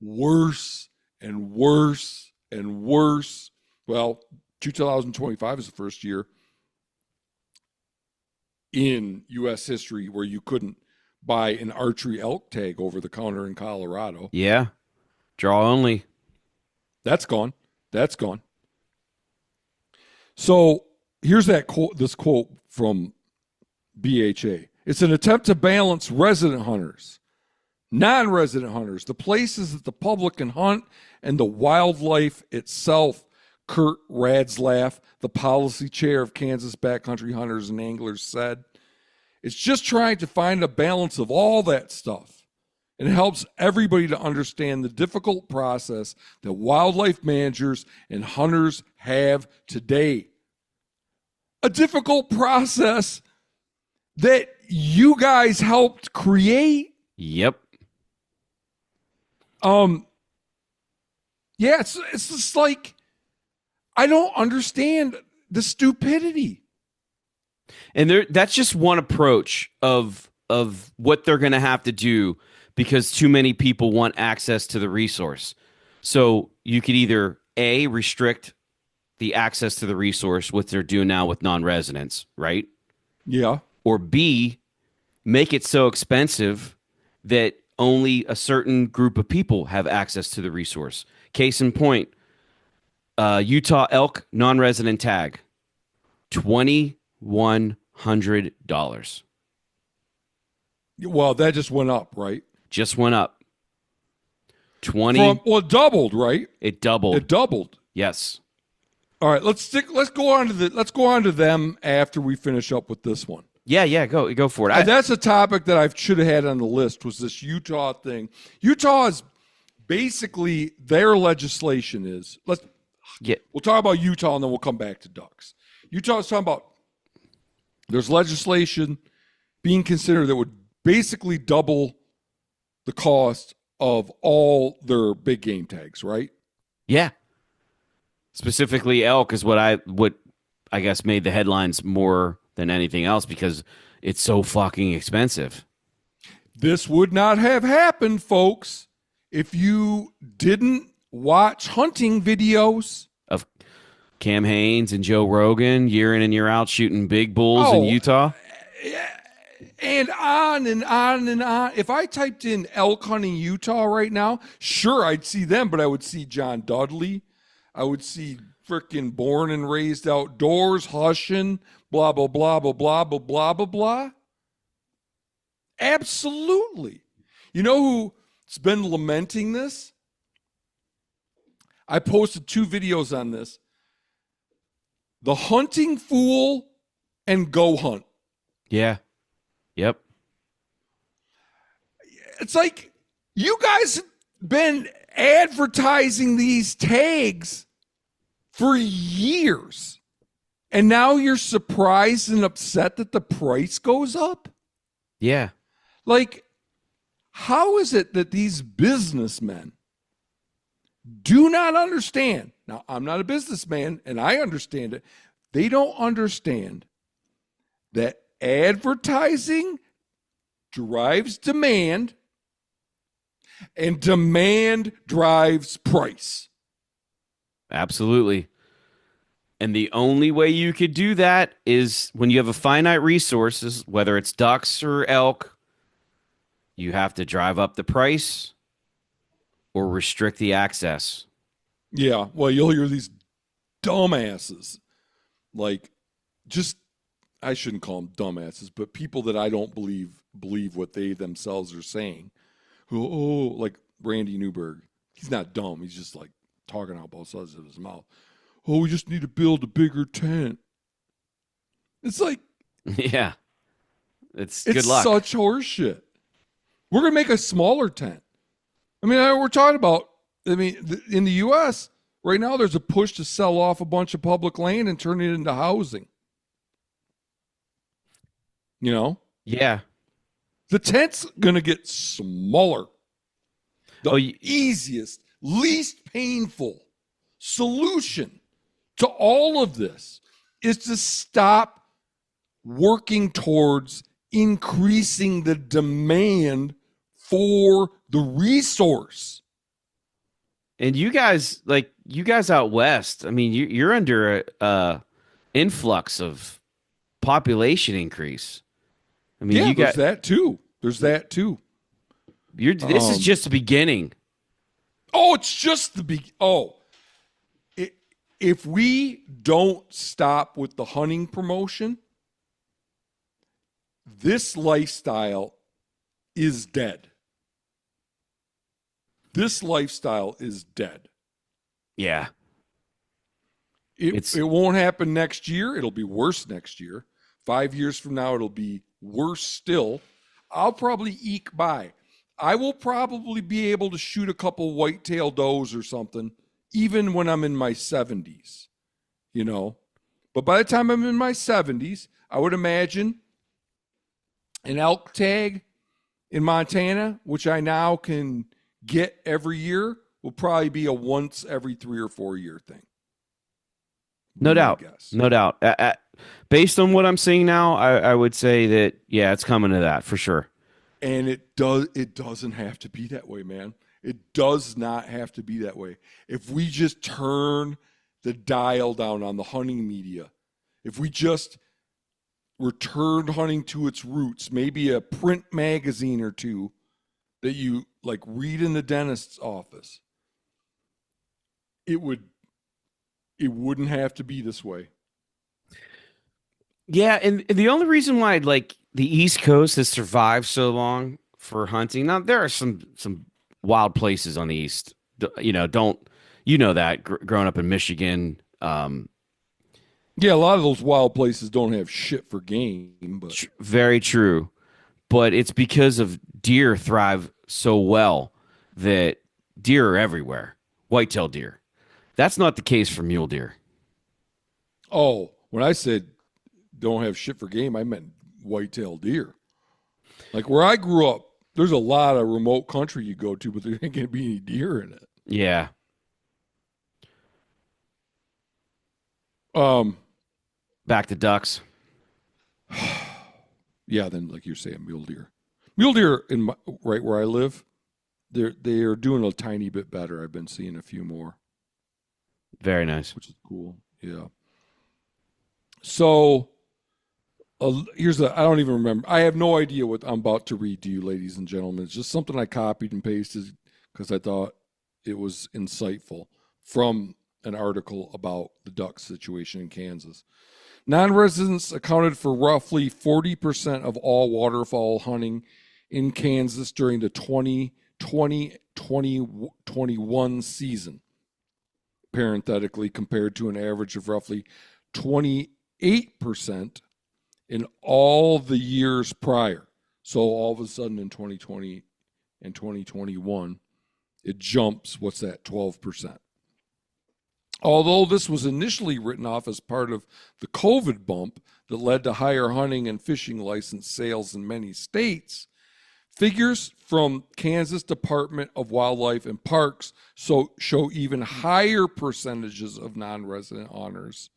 worse and worse and worse. Well, 2025 is the first year in U.S. history where you couldn't buy an archery elk tag over the counter in Colorado. Yeah. Draw only. That's gone. That's gone. So here's this quote from BHA. It's an attempt to balance resident hunters, non-resident hunters, the places that the public can hunt, and the wildlife itself. Kurt Radslaff, the policy chair of Kansas Backcountry Hunters and Anglers, said, it's just trying to find a balance of all that stuff. And it helps everybody to understand the difficult process that wildlife managers and hunters have today. A difficult process that you guys helped create. Yep. Yeah, it's just like, I don't understand the stupidity. And that's just one approach of what they're going to have to do because too many people want access to the resource. So you could either A, restrict the access to the resource, what they're doing now with non-residents, right? Yeah. Or B, make it so expensive that only a certain group of people have access to the resource. Case in point, Utah elk non-resident tag, $2,100. Well, that just went up, right? Just went up. 20. It doubled, right? It doubled. It doubled. Yes. All right, let's go on to them after we finish up with this one. Yeah, go for it. That's a topic that I should have had on the list, was this Utah thing. Utah is basically, their legislation is, we'll talk about Utah and then we'll come back to ducks. Utah is talking about, there's legislation being considered that would basically double the cost of all their big game tags, right? Yeah. Specifically elk is what I guess made the headlines more than anything else because it's so fucking expensive. This would not have happened, folks, if you didn't watch hunting videos Of Cam Haines and Joe Rogan year in and year out shooting big bulls in Utah. and on and on and on. If I typed in elk hunting Utah right now, sure, I'd see them, but I would see John Dudley. I would see freaking born and raised outdoors, hushing, blah, blah, blah, blah, blah, blah, blah, blah, blah. Absolutely. You know who's been lamenting this? I posted 2 videos on this. The hunting fool and go hunt. Yeah. Yep. It's like you guys have been advertising these tags for years. And now you're surprised and upset that the price goes up? Yeah. Like, how is it that these businessmen do not understand? Now, I'm not a businessman and I understand it. They don't understand that advertising drives demand and demand drives price. Absolutely. And the only way you could do that is when you have a finite resources, whether it's ducks or elk, you have to drive up the price or restrict the access. Yeah, well, you'll hear these dumbasses, like, just, I shouldn't call them dumbasses, but people that I don't believe what they themselves are saying. Who, like Randy Newberg. He's not dumb. He's just like talking out both sides of his mouth. Oh, we just need to build a bigger tent. It's like, Yeah. It's it's good luck. such horseshit. We're going to make a smaller tent. I mean, we're talking about, in the U.S., right now there's a push to sell off a bunch of public land and turn it into housing. You know? Yeah. The tent's going to get smaller. The easiest, least painful solution to all of this is to stop working towards increasing the demand for the resource. And you guys out west, I mean, you're under a influx of population increase. I mean, Yeah, there's that too. There's that too. This is just the beginning. Oh, it's just if we don't stop with the hunting promotion, this lifestyle is dead. This lifestyle is dead. Yeah. It won't happen next year. It'll be worse next year. 5 years from now, it'll be worse still. I'll probably eke by. I will probably be able to shoot a couple whitetail does or something, even when I'm in my 70s, you know. But by the time I'm in my 70s, I would imagine an elk tag in Montana, which I now can get every year, will probably be a once every 3 or 4 year thing. No doubt. No doubt. Based on what I'm seeing now, I would say that, yeah, it's coming to that for sure. And it doesn't have to be that way, man. It does not have to be that way. If we just turn the dial down on the hunting media, if we just return hunting to its roots, maybe a print magazine or two that you like read in the dentist's office, it wouldn't have to be this way. Yeah, and the only reason why like the East Coast has survived so long for hunting. Now there are some wild places on the East. You know, that growing up in Michigan. Yeah, a lot of those wild places don't have shit for game, but very true. But it's because of deer thrive so well that deer are everywhere. Whitetail deer. That's not the case for mule deer. Oh, when I said don't have shit for game, I meant whitetail deer. Like where I grew up, there's a lot of remote country you go to, but there ain't going to be any deer in it. Yeah. Back to ducks. Yeah, then like you're saying, mule deer. Mule deer right where I live, they are doing a tiny bit better. I've been seeing a few more. Very nice. Which is cool. Yeah. So I don't even remember. I have no idea what I'm about to read to you, ladies and gentlemen. It's just something I copied and pasted because I thought it was insightful from an article about the duck situation in Kansas. Non-residents accounted for roughly 40% of all waterfowl hunting in Kansas during the 2020-2021 season, parenthetically compared to an average of roughly 28% in all the years prior. So all of a sudden in 2020 and 2021, it jumps, what's that, 12%. Although this was initially written off as part of the COVID bump that led to higher hunting and fishing license sales in many states, figures from Kansas Department of Wildlife and Parks show even higher percentages of non-resident hunters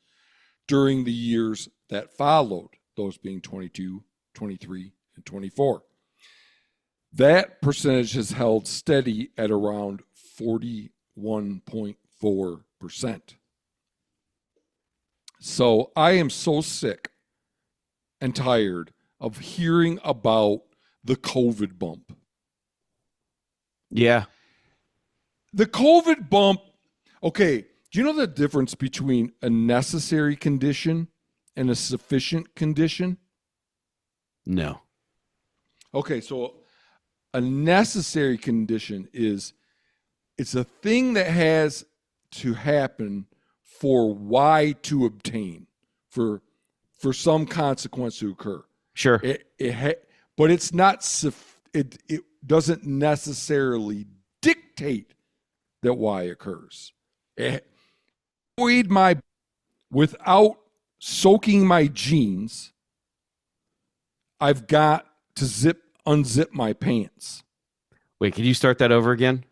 during the years that followed, those being 22, 23, and 24. That percentage has held steady at around 41.4%. So I am so sick and tired of hearing about the COVID bump. Yeah. The COVID bump, okay, do you know the difference between a necessary condition and a sufficient condition? No. Okay, so a necessary condition is it's a thing that has to happen for Y to obtain, for some consequence to occur. Sure. But it's not. It doesn't necessarily dictate that Y occurs. Without soaking my jeans, I've got to unzip my pants. Wait, can you start that over again?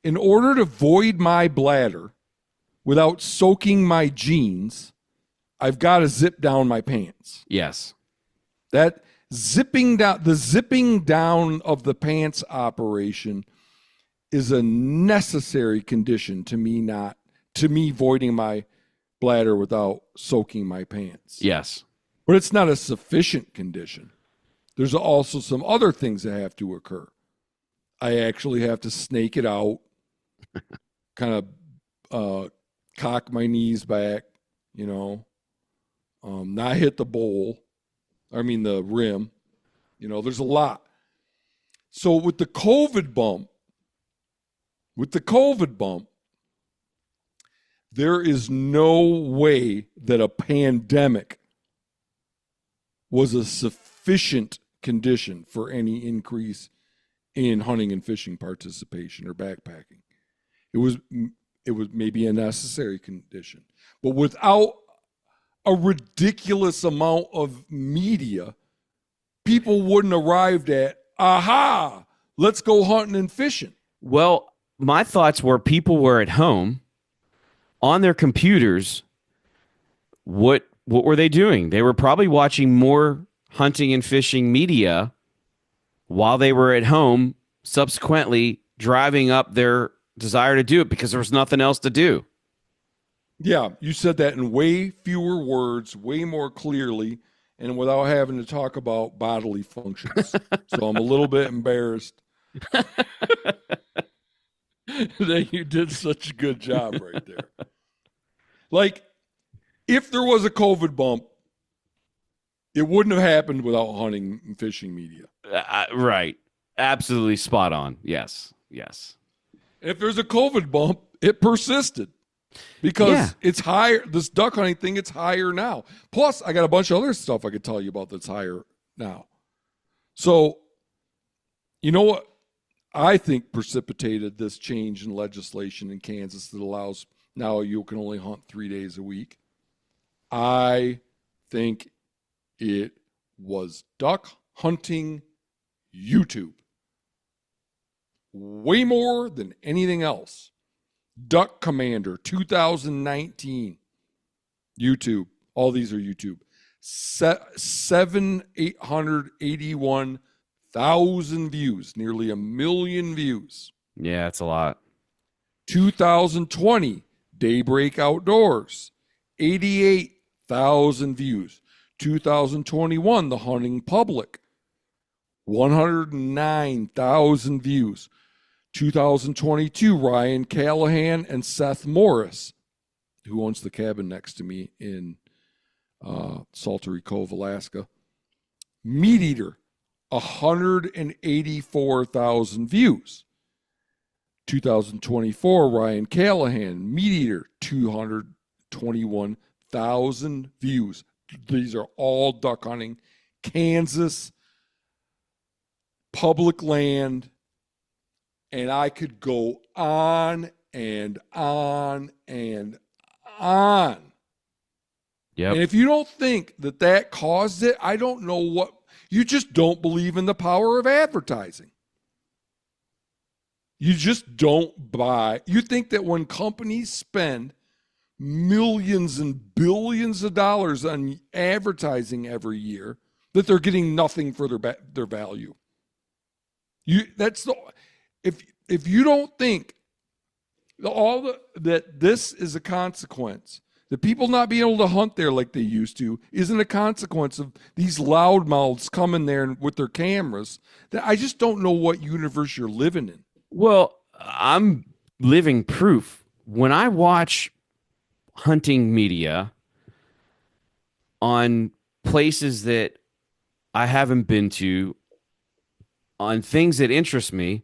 In order to void my bladder without soaking my jeans, I've got to zip down my pants. Yes. That zipping down of the pants operation is a necessary condition to me voiding my bladder without soaking my pants. Yes. But it's not a sufficient condition. There's also some other things that have to occur. I actually have to snake it out, kind of cock my knees back, not hit the the rim. There's a lot. So with the COVID bump, there is no way that a pandemic was a sufficient condition for any increase in hunting and fishing participation or backpacking. It was maybe a necessary condition, but without a ridiculous amount of media, people wouldn't arrived at, let's go hunting and fishing. Well, my thoughts were people were at home on their computers. What were they doing? They were probably watching more hunting and fishing media while they were at home, subsequently driving up their desire to do it because there was nothing else to do. Yeah, you said that in way fewer words, way more clearly, and without having to talk about bodily functions. So I'm a little bit embarrassed that you did such a good job right there. Like, if there was a COVID bump, it wouldn't have happened without hunting and fishing media. Right. Absolutely spot on. Yes. If there's a COVID bump, it persisted because it's higher. This duck hunting thing, it's higher now. Plus, I got a bunch of other stuff I could tell you about that's higher now. So, you know what I think precipitated this change in legislation in Kansas that allows now you can only hunt 3 days a week? I think it was duck hunting YouTube. Way more than anything else. Duck Commander 2019 YouTube. All these are YouTube. 881,000 views, nearly 1 million views. Yeah, it's a lot. 2020 Daybreak Outdoors, 88,000 views. 2021 The Hunting Public, 109,000 views. 2022 Ryan Callahan and Seth Morris, who owns the cabin next to me in Saltery Cove, Alaska. Meat Eater, 184,000 views. 2024, Ryan Callahan, Meat Eater, 221,000 views. These are all duck hunting, Kansas, public land, and I could go on and on and on. Yep. And if you don't think that that caused it, I don't know what. You just don't believe in the power of advertising. You just don't buy. You think that when companies spend millions and billions of dollars on advertising every year, that they're getting nothing for their value. If you don't think that this is a consequence, the people not being able to hunt there like they used to isn't a consequence of these loudmouths coming there with their cameras, that I just don't know what universe you're living in. Well, I'm living proof. When I watch hunting media on places that I haven't been to, on things that interest me,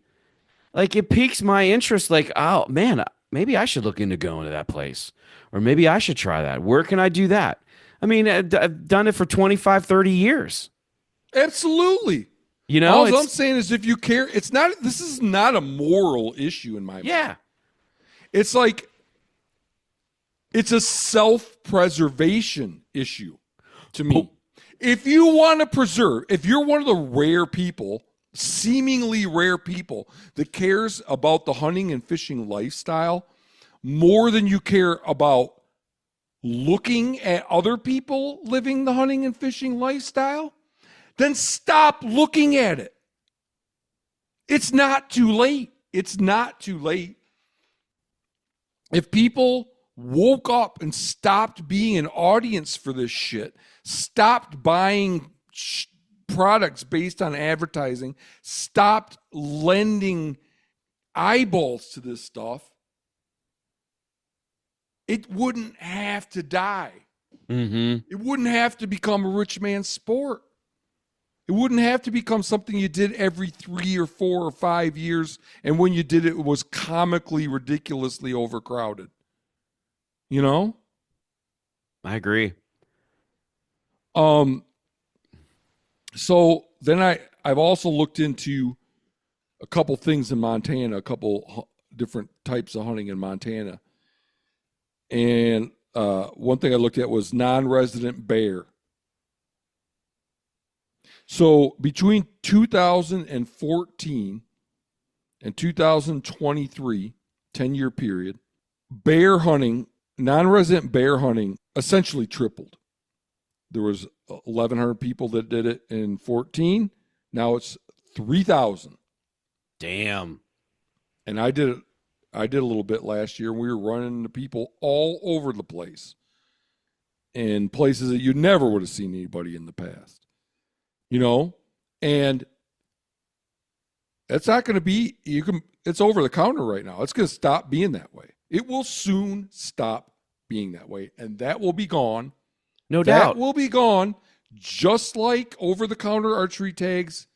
like it piques my interest. Like, oh man, maybe I should look into going to that place, or maybe I should try that. Where can I do that? I mean, I've done it for 25, 30 years. Absolutely. You know, all I'm saying is, if you care, this is not a moral issue in my mind. Yeah. It's like, it's a self-preservation issue to me. If you want to preserve, if you're one of the rare people, seemingly rare people, that cares about the hunting and fishing lifestyle more than you care about looking at other people living the hunting and fishing lifestyle, then stop looking at it. It's not too late. It's not too late. If people woke up and stopped being an audience for this shit, stopped buying products based on advertising, stopped lending eyeballs to this stuff, it wouldn't have to die. Mm-hmm. It wouldn't have to become a rich man's sport. It wouldn't have to become something you did every 3 or 4 or 5 years, and when you did it, it was comically, ridiculously overcrowded. You know? I agree. So then I've also looked into a couple things in Montana, a couple different types of hunting in Montana. And one thing I looked at was non-resident bear. So between 2014 and 2023, 10-year period, bear hunting, non-resident bear hunting essentially tripled. There was 1,100 people that did it in 14. Now it's 3,000. Damn. And I did a little bit last year, and we were running into people all over the place in places that you never would have seen anybody in the past. You know, and that's not going to be, it's over the counter right now. It's going to stop being that way. It will soon stop being that way, and that will be gone. No doubt. That will be gone, just like over the counter archery tags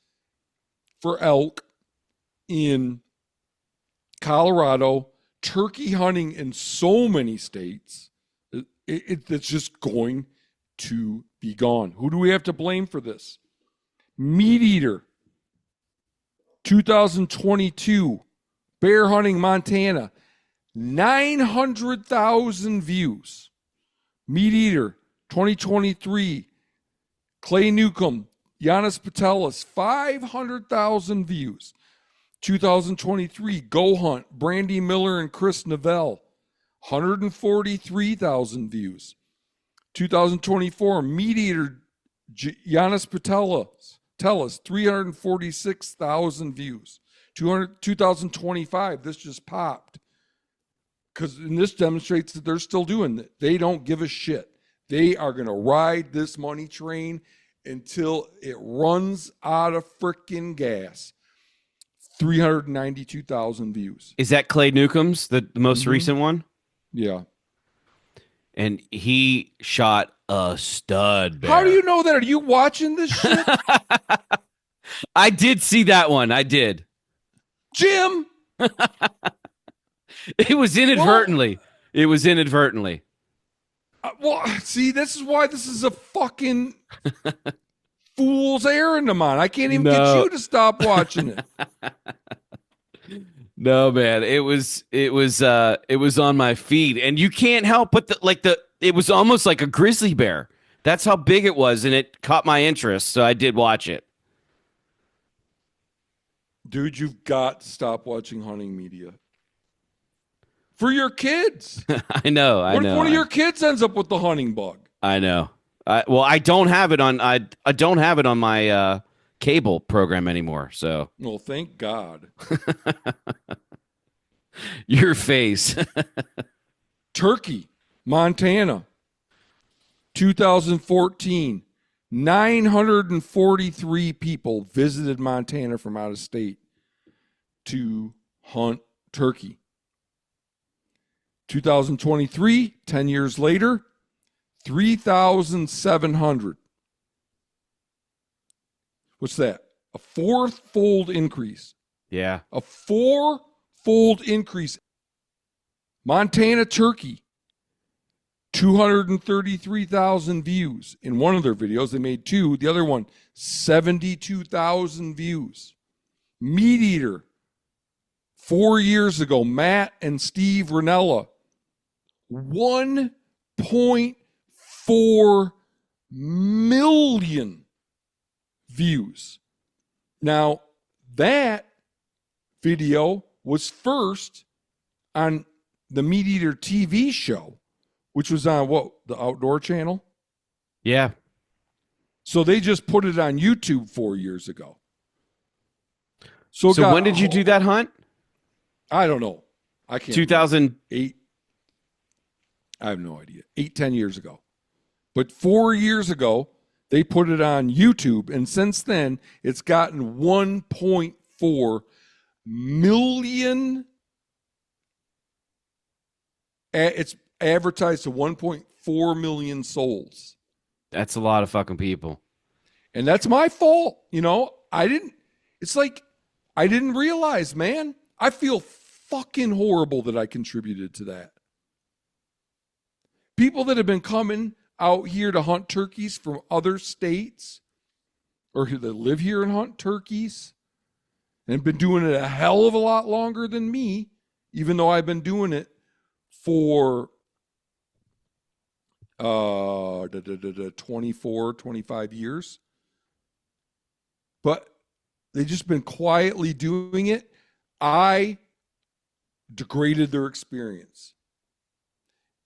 for elk in Colorado, turkey hunting in so many states. It's just going to be gone. Who do we have to blame for this? Meat Eater, 2022, bear hunting Montana, 900,000 views. Meat Eater, 2023, Clay Newcomb, Giannis Patelis, 500,000 views. 2023, Go Hunt, Brandy Miller and Chris Novell, 143,000 views. 2024, Meat Eater, Giannis Patelis, 346,000 views. 2025, this just popped. And this demonstrates that they're still doing it. They don't give a shit. They are going to ride this money train until it runs out of freaking gas. 392,000 views. Is that Clay Newcomb's, the most recent one? Yeah. and he shot a stud How do bear. you know that? Are you watching this shit? I did see that one. I did. Jim? It was Well, inadvertently. It was inadvertently. see, this is why this is a fucking fool's errand of mine. I can't even get No, you to stop watching it. no, man. It was on my feed, and you can't help but it was almost like a grizzly bear. That's how big it was, and it caught my interest, so I did watch it. Dude, you've got to stop watching hunting media. For your kids. I know. I What if know. one of your kids ends up with the hunting bug? I know. Well, I don't have it on. I don't have it on my cable program anymore. So Well, thank God. your face. Turkey, Montana, 2014. 943 people visited Montana from out of state to hunt turkey. 2023, 10 years later, 3,700. What's that? A fourfold increase. Yeah. A fourfold increase. Montana turkey, 233,000 views. In one of their videos, they made two. The other one, 72,000 views. Meat Eater, 4 years ago, Matt and Steve Ranella, 1.4 million views. Now, that video was first on the Meat Eater TV show, which was on the Outdoor Channel? Yeah. So they just put it on YouTube 4 years ago. So when did you do that hunt? I don't know. I can't. 2008. I have no idea. 10 years ago. But 4 years ago, they put it on YouTube. And since then, it's gotten 1.4 million. It's advertised to 1.4 million souls. That's a lot of fucking people. And that's my fault. It's like I didn't realize, man. I feel fucking horrible that I contributed to that. People that have been coming out here to hunt turkeys from other states or that live here and hunt turkeys and been doing it a hell of a lot longer than me, even though I've been doing it for 24, 25 years. But they've just been quietly doing it. I degraded their experience.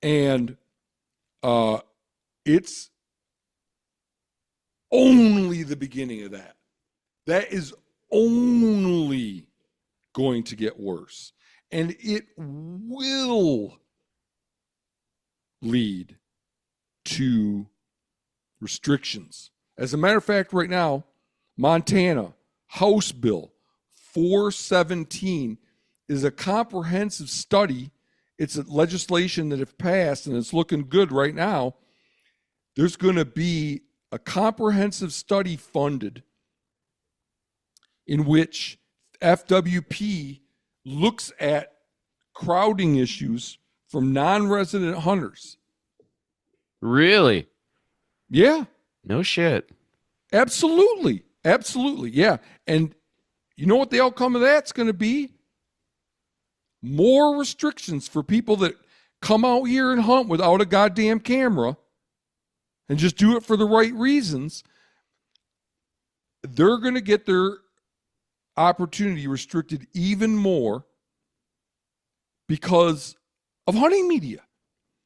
And it's only the beginning of that. That is only going to get worse. And it will lead to restrictions. As a matter of fact, right now, Montana House Bill 417 is a comprehensive study. It's a legislation that if passed, and it's looking good right now, there's going to be a comprehensive study funded in which FWP looks at crowding issues from non-resident hunters. Really? Yeah. No shit. Absolutely. Absolutely. Yeah. And you know what the outcome of that's going to be? More restrictions for people that come out here and hunt without a goddamn camera and just do it for the right reasons. They're going to get their opportunity restricted even more because of hunting media.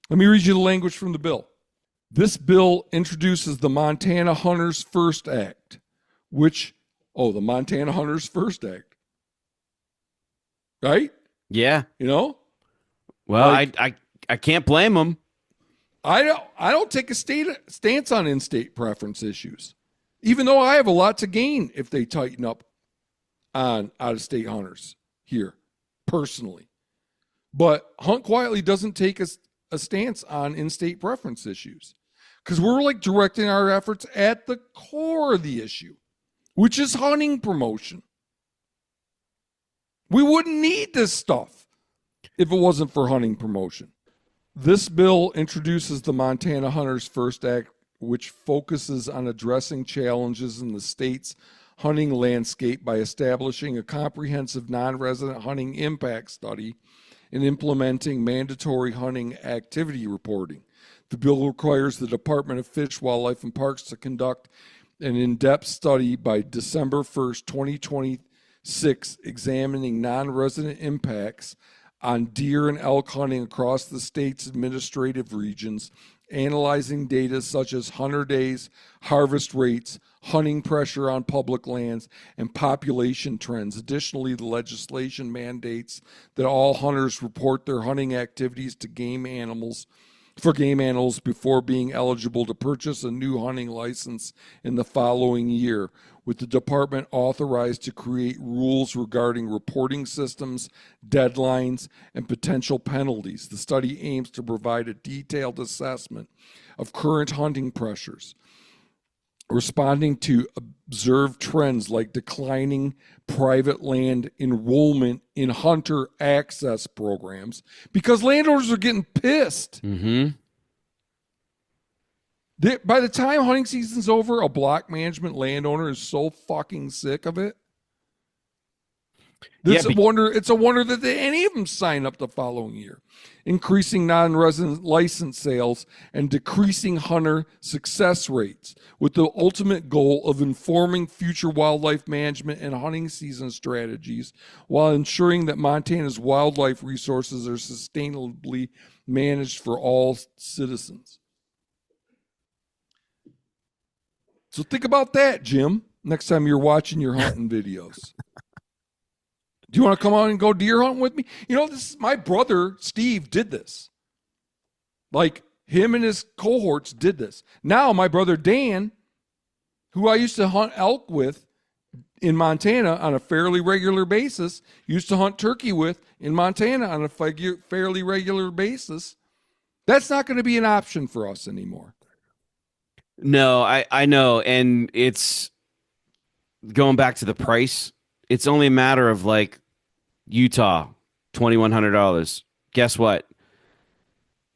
Let me read you the language from the bill. This bill introduces the Montana Hunters First Act, the Montana Hunters First Act. Right? Yeah. Well, I can't blame them. I don't take a stance on in-state preference issues, even though I have a lot to gain if they tighten up on out-of-state hunters here, personally. But Hunt Quietly doesn't take a a stance on in-state preference issues, because we're like directing our efforts at the core of the issue, which is hunting promotion. We wouldn't need this stuff if it wasn't for hunting promotion. This bill introduces the Montana Hunters First Act, which focuses on addressing challenges in the state's hunting landscape by establishing a comprehensive non-resident hunting impact study and implementing mandatory hunting activity reporting. The bill requires the Department of Fish, Wildlife, and Parks to conduct an in-depth study by December 1st, 2026, examining non-resident impacts on deer and elk hunting across the state's administrative regions, analyzing data such as hunter days, harvest rates, hunting pressure on public lands, and population trends. Additionally, the legislation mandates that all hunters report their hunting activities to game animals before being eligible to purchase a new hunting license in the following year, with the department authorized to create rules regarding reporting systems, deadlines, and potential penalties. The study aims to provide a detailed assessment of current hunting pressures, responding to observed trends like declining private land enrollment in hunter access programs, because landowners are getting pissed. By the time hunting season's over, a block management landowner is so fucking sick of it. It's a wonder that any of them sign up the following year. Increasing non-resident license sales and decreasing hunter success rates, with the ultimate goal of informing future wildlife management and hunting season strategies while ensuring that Montana's wildlife resources are sustainably managed for all citizens. So think about that, Jim, next time you're watching your hunting videos. Do you want to come on and go deer hunting with me? You know, my brother, Steve, did this. Like, him and his cohorts did this. Now, my brother, Dan, who I used to hunt elk with in Montana on a fairly regular basis, used to hunt turkey with in Montana on a fairly regular basis, that's not going to be an option for us anymore. No, I know. And it's going back to the price. It's only a matter of like Utah, $2,100. Guess what?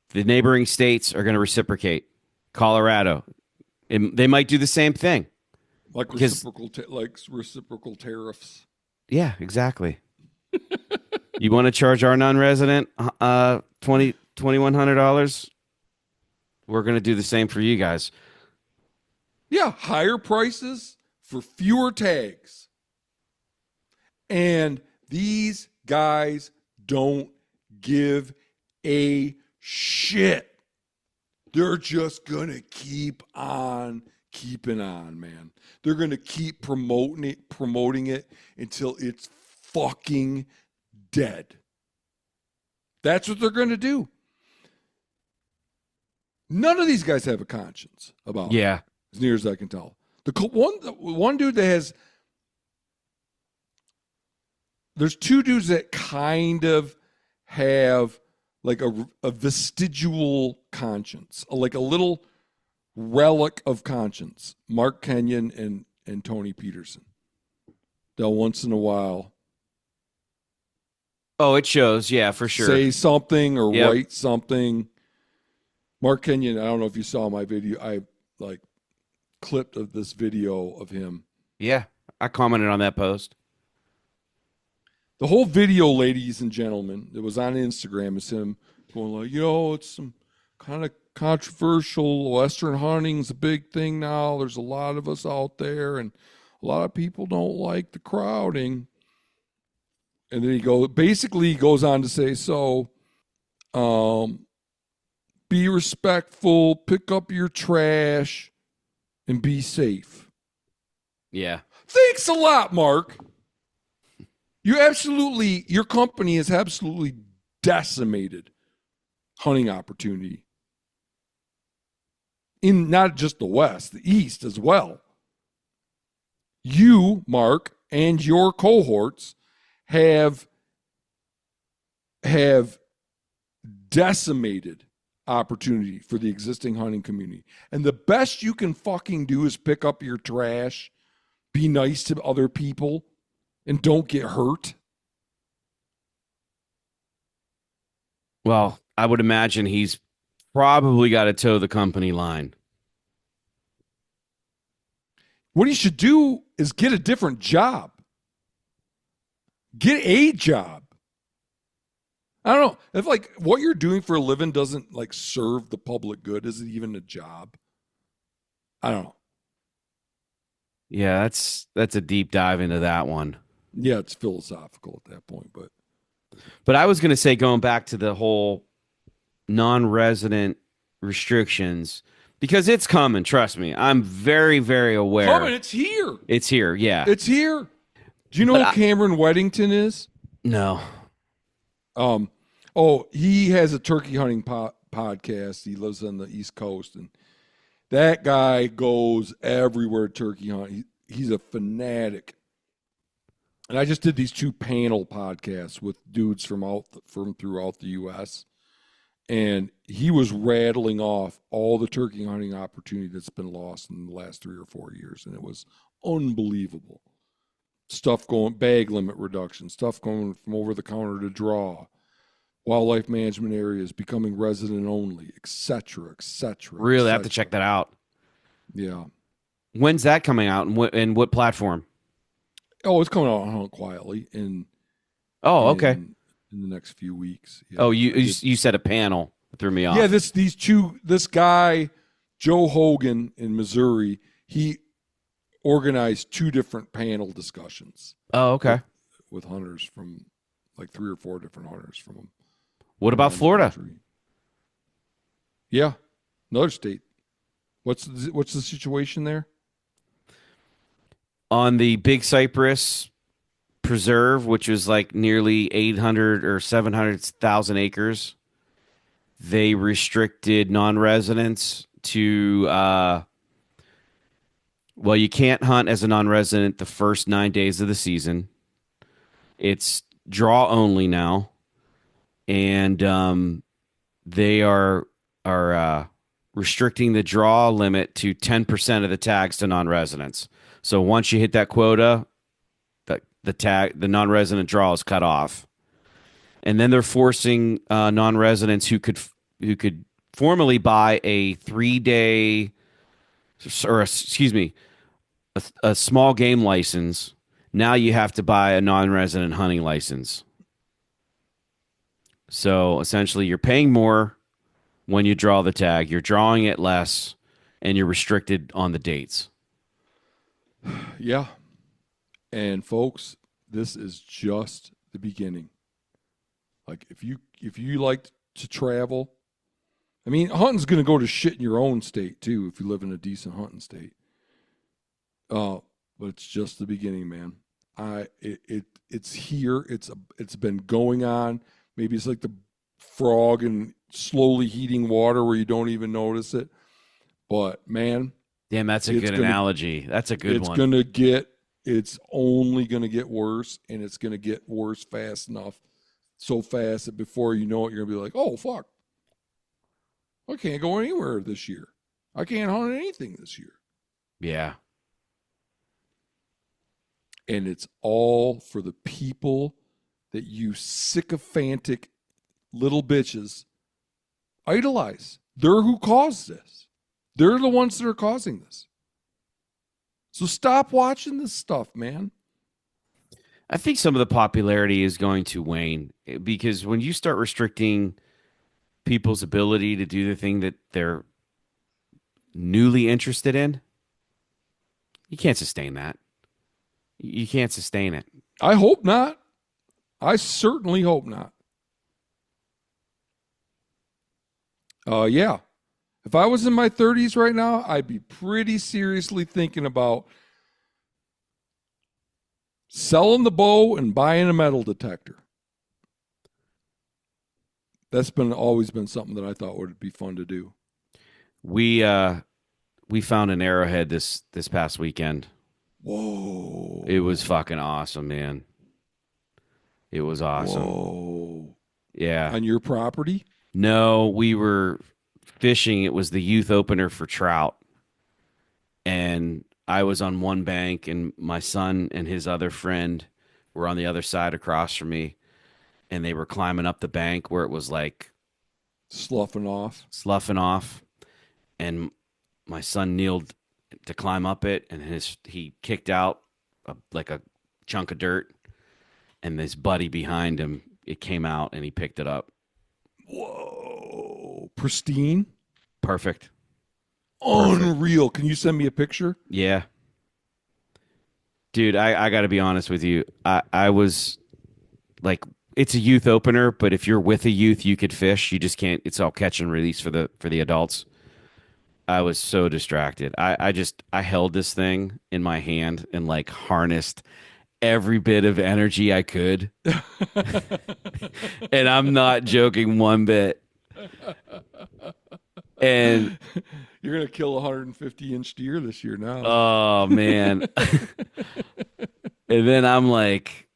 The neighboring states are going to reciprocate. Colorado. They might do the same thing. Like reciprocal tariffs. Yeah, exactly. You want to charge our non-resident $2,100? We're going to do the same for you guys. Yeah, higher prices for fewer tags. And these guys don't give a shit. They're just going to keep on keeping on, man. They're going to keep promoting it until it's fucking dead. That's what they're going to do. None of these guys have a conscience about it. As near as I can tell. The one dude that has, there's two dudes that kind of have like a vestigial conscience, like a little relic of conscience. Mark Kenyon and Tony Peterson. They'll once in a while. Oh, it shows. Yeah, for sure. Say something or write something. Mark Kenyon, I don't know if you saw my video. I like clipped of this video of him. Yeah, I commented on that post. The whole video, ladies and gentlemen, that was on Instagram is him going like, it's some kind of controversial. Western hunting's a big thing now. There's a lot of us out there, and a lot of people don't like the crowding. And then he goes on to say, be respectful, pick up your trash, and be safe. Yeah. Thanks a lot, Mark. Your company has absolutely decimated hunting opportunity in not just the West, the East as well. You, Mark, and your cohorts have decimated opportunity for the existing hunting community. And the best you can fucking do is pick up your trash, be nice to other people, and don't get hurt. Well, I would imagine he's probably got to toe the company line. What he should do is get a different job. Get a job. I don't know if like what you're doing for a living doesn't like serve the public good. Is it even a job? I don't know. Yeah, that's a deep dive into that one. Yeah, it's philosophical at that point, But I was going to say, going back to the whole non-resident restrictions, because it's coming. Trust me, I'm very, very aware. coming, it's here. It's here. Yeah. It's here. Do you know who Cameron Weddington is? No. He has a turkey hunting podcast. He lives on the East Coast, and that guy goes everywhere turkey hunting. He's a fanatic. And I just did these 2 panel podcasts with dudes from throughout the U.S. And he was rattling off all the turkey hunting opportunity that's been lost in the last 3 or 4 years, and it was unbelievable. Stuff going, bag limit reduction, stuff going from over the counter to draw, wildlife management areas becoming resident only, et cetera, et cetera. Really, I have to check that out. Yeah. When's that coming out, and what platform? Oh, it's coming out on Hunt Quietly Okay. in the next few weeks. Yeah. Oh, you said a panel. It threw me off. Yeah, this guy, Joe Hogan in Missouri, he organized 2 different panel discussions. Oh, okay. With hunters from like 3 or 4 different hunters from them. What about Florida? Yeah, another state. What's the situation there? On the Big Cypress Preserve, which was like nearly 800 or 700,000 acres, they restricted non-residents to, well, you can't hunt as a non-resident the first 9 days of the season. It's draw only now, and they are restricting the draw limit to 10% of the tags to non-residents. So once you hit that quota, the non-resident draw is cut off, and then they're forcing non-residents who could formerly buy a 3-day, or excuse me, a small game license. Now you have to buy a non-resident hunting license. So essentially, you're paying more when you draw the tag. You're drawing it less, and you're restricted on the dates. Yeah. And folks, this is just the beginning. Like if you like to travel, I mean, hunting's going to go to shit in your own state too if you live in a decent hunting state. But it's just the beginning, man. It's here. It's been going on. Maybe it's like the frog in slowly heating water where you don't even notice it. But man, damn, that's a good analogy. That's a good one. It's only going to get worse, and it's going to get worse fast enough, so fast that before you know it, you're going to be like, oh, fuck. I can't go anywhere this year. I can't hunt anything this year. Yeah. And it's all for the people that you sycophantic little bitches idolize. They're who caused this. They're the ones that are causing this. So stop watching this stuff, man. I think some of the popularity is going to wane because when you start restricting people's ability to do the thing that they're newly interested in, you can't sustain that. You can't sustain it. I hope not. I certainly hope not. Yeah. If I was in my 30s right now, I'd be pretty seriously thinking about selling the bow and buying a metal detector. That's always been something that I thought would be fun to do. We found an arrowhead this past weekend. Whoa. It was fucking awesome, man. It was awesome. Whoa. Yeah. On your property? No, we were fishing. It was the youth opener for trout, and I was on one bank, and my son and his other friend were on the other side across from me, and they were climbing up the bank where it was like Sloughing off. sloughing off, and my son kneeled to climb up it, and he kicked out like a chunk of dirt, and his buddy behind him, it came out, and he picked it up. Whoa. Pristine. Perfect. Unreal. Can you send me a picture? Yeah. Dude, I got to be honest with you. I was like, it's a youth opener, but if you're with a youth, you could fish. You just can't. It's all catch and release for the adults. I was so distracted. I held this thing in my hand and like harnessed every bit of energy I could. And I'm not joking one bit. And You're going to kill a 150-inch deer this year now. oh man. And then I'm like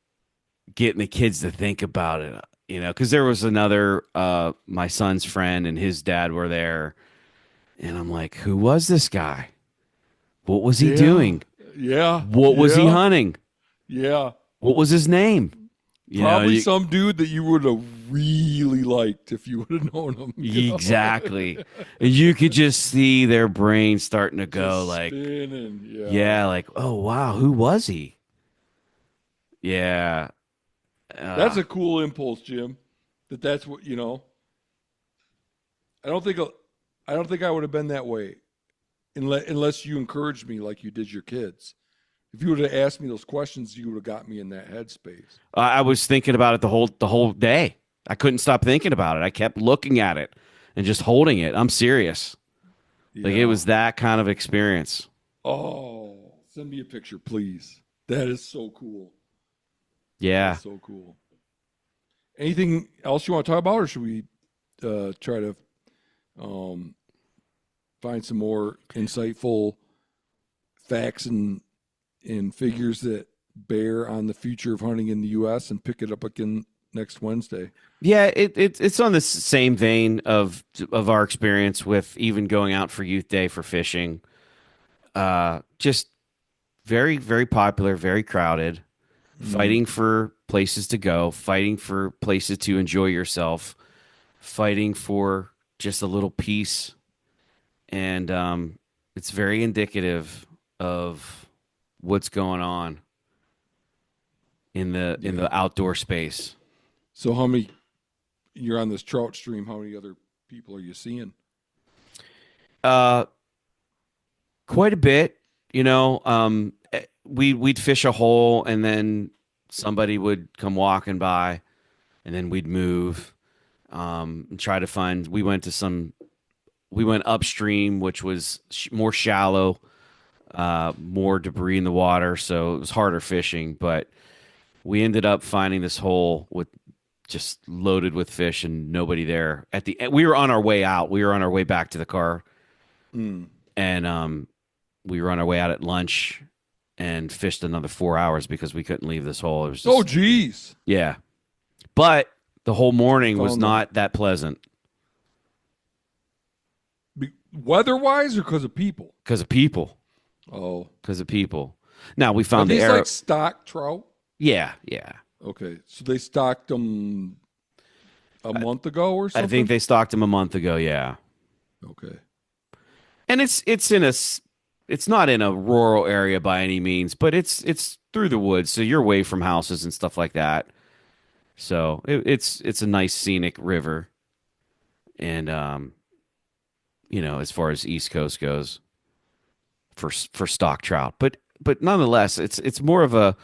getting the kids to think about it, because there was another my son's friend and his dad were there. And I'm like, who was this guy? What was he doing? Yeah. What was he hunting? Yeah. What was his name? Probably some dude that you would have really liked if you would have known him. Exactly. And you could just see their brains starting to go Just like, spinning. yeah, like, oh, wow, who was he? Yeah. That's a cool impulse, Jim. That's what, I don't think I would have been that way unless you encouraged me like you did your kids. If you would have asked me those questions, you would have got me in that headspace. I was thinking about it the whole day. I couldn't stop thinking about it. I kept looking at it and just holding it. I'm serious. Yeah. Like it was that kind of experience. Oh, send me a picture, please. That is so cool. Yeah. That's so cool. Anything else you want to talk about, or should we try to find some more insightful facts and figures that bear on the future of hunting in the U.S. and pick it up again next Wednesday? Yeah, it's on the same vein of our experience with even going out for Youth Day for fishing. Just very, very popular, very crowded, fighting for places to go, fighting for places to enjoy yourself, fighting for just a little peace. And it's very indicative of what's going on in the outdoor space. So how many, you're on this trout stream, how many other people are you seeing? Quite a bit, we'd fish a hole and then somebody would come walking by and then we'd move and try to find, we went upstream, which was more shallow, more debris in the water, so it was harder fishing, but we ended up finding this hole with just loaded with fish and nobody there. At the end, we were on our way out. We were on our way back to the car, and we were on our way out at lunch and fished another 4 hours because we couldn't leave this hole. It was just, geez. yeah, but the whole morning was Found not that pleasant Weather-wise or because of people? because of people. Oh. Because of people. Now we Are found the these arrow. like stock trout? Yeah, yeah. Okay. So they stocked them a month ago or something? I think they stocked them a month ago. Yeah. Okay. And it's not in a rural area by any means, but it's through the woods, so you're away from houses and stuff like that. So it's a nice scenic river, and as far as East Coast goes, for stock trout, but nonetheless, it's more of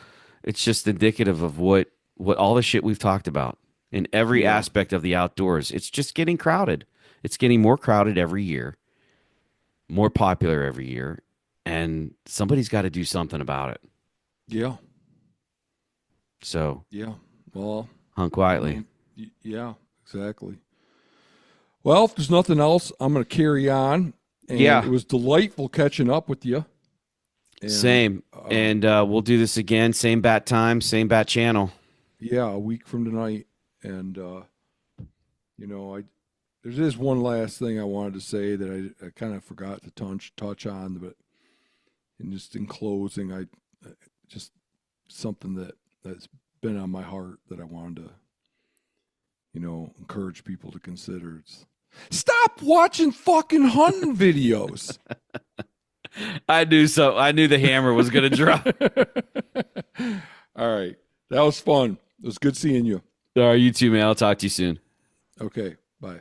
it's just indicative of what all the shit we've talked about in every aspect of the outdoors. It's just getting crowded. It's getting more crowded every year, more popular every year, and somebody's got to do something about it. Yeah. So Yeah. Well, hunt quietly. Yeah, exactly. Well, if there's nothing else, I'm going to carry on. And Yeah. It was delightful catching up with you. And, Same. And we'll do this again. Same bat time, same bat channel. Yeah, a week from tonight. And, There is one last thing I wanted to say that I kind of forgot to touch on, but in closing, I just something that's been on my heart that I wanted to, encourage people to consider. It's stop watching fucking hunting videos. I knew so. I knew the hammer was going to drop. All right. That was fun. It was good seeing you. All right, you too, man. I'll talk to you soon. Okay. Bye.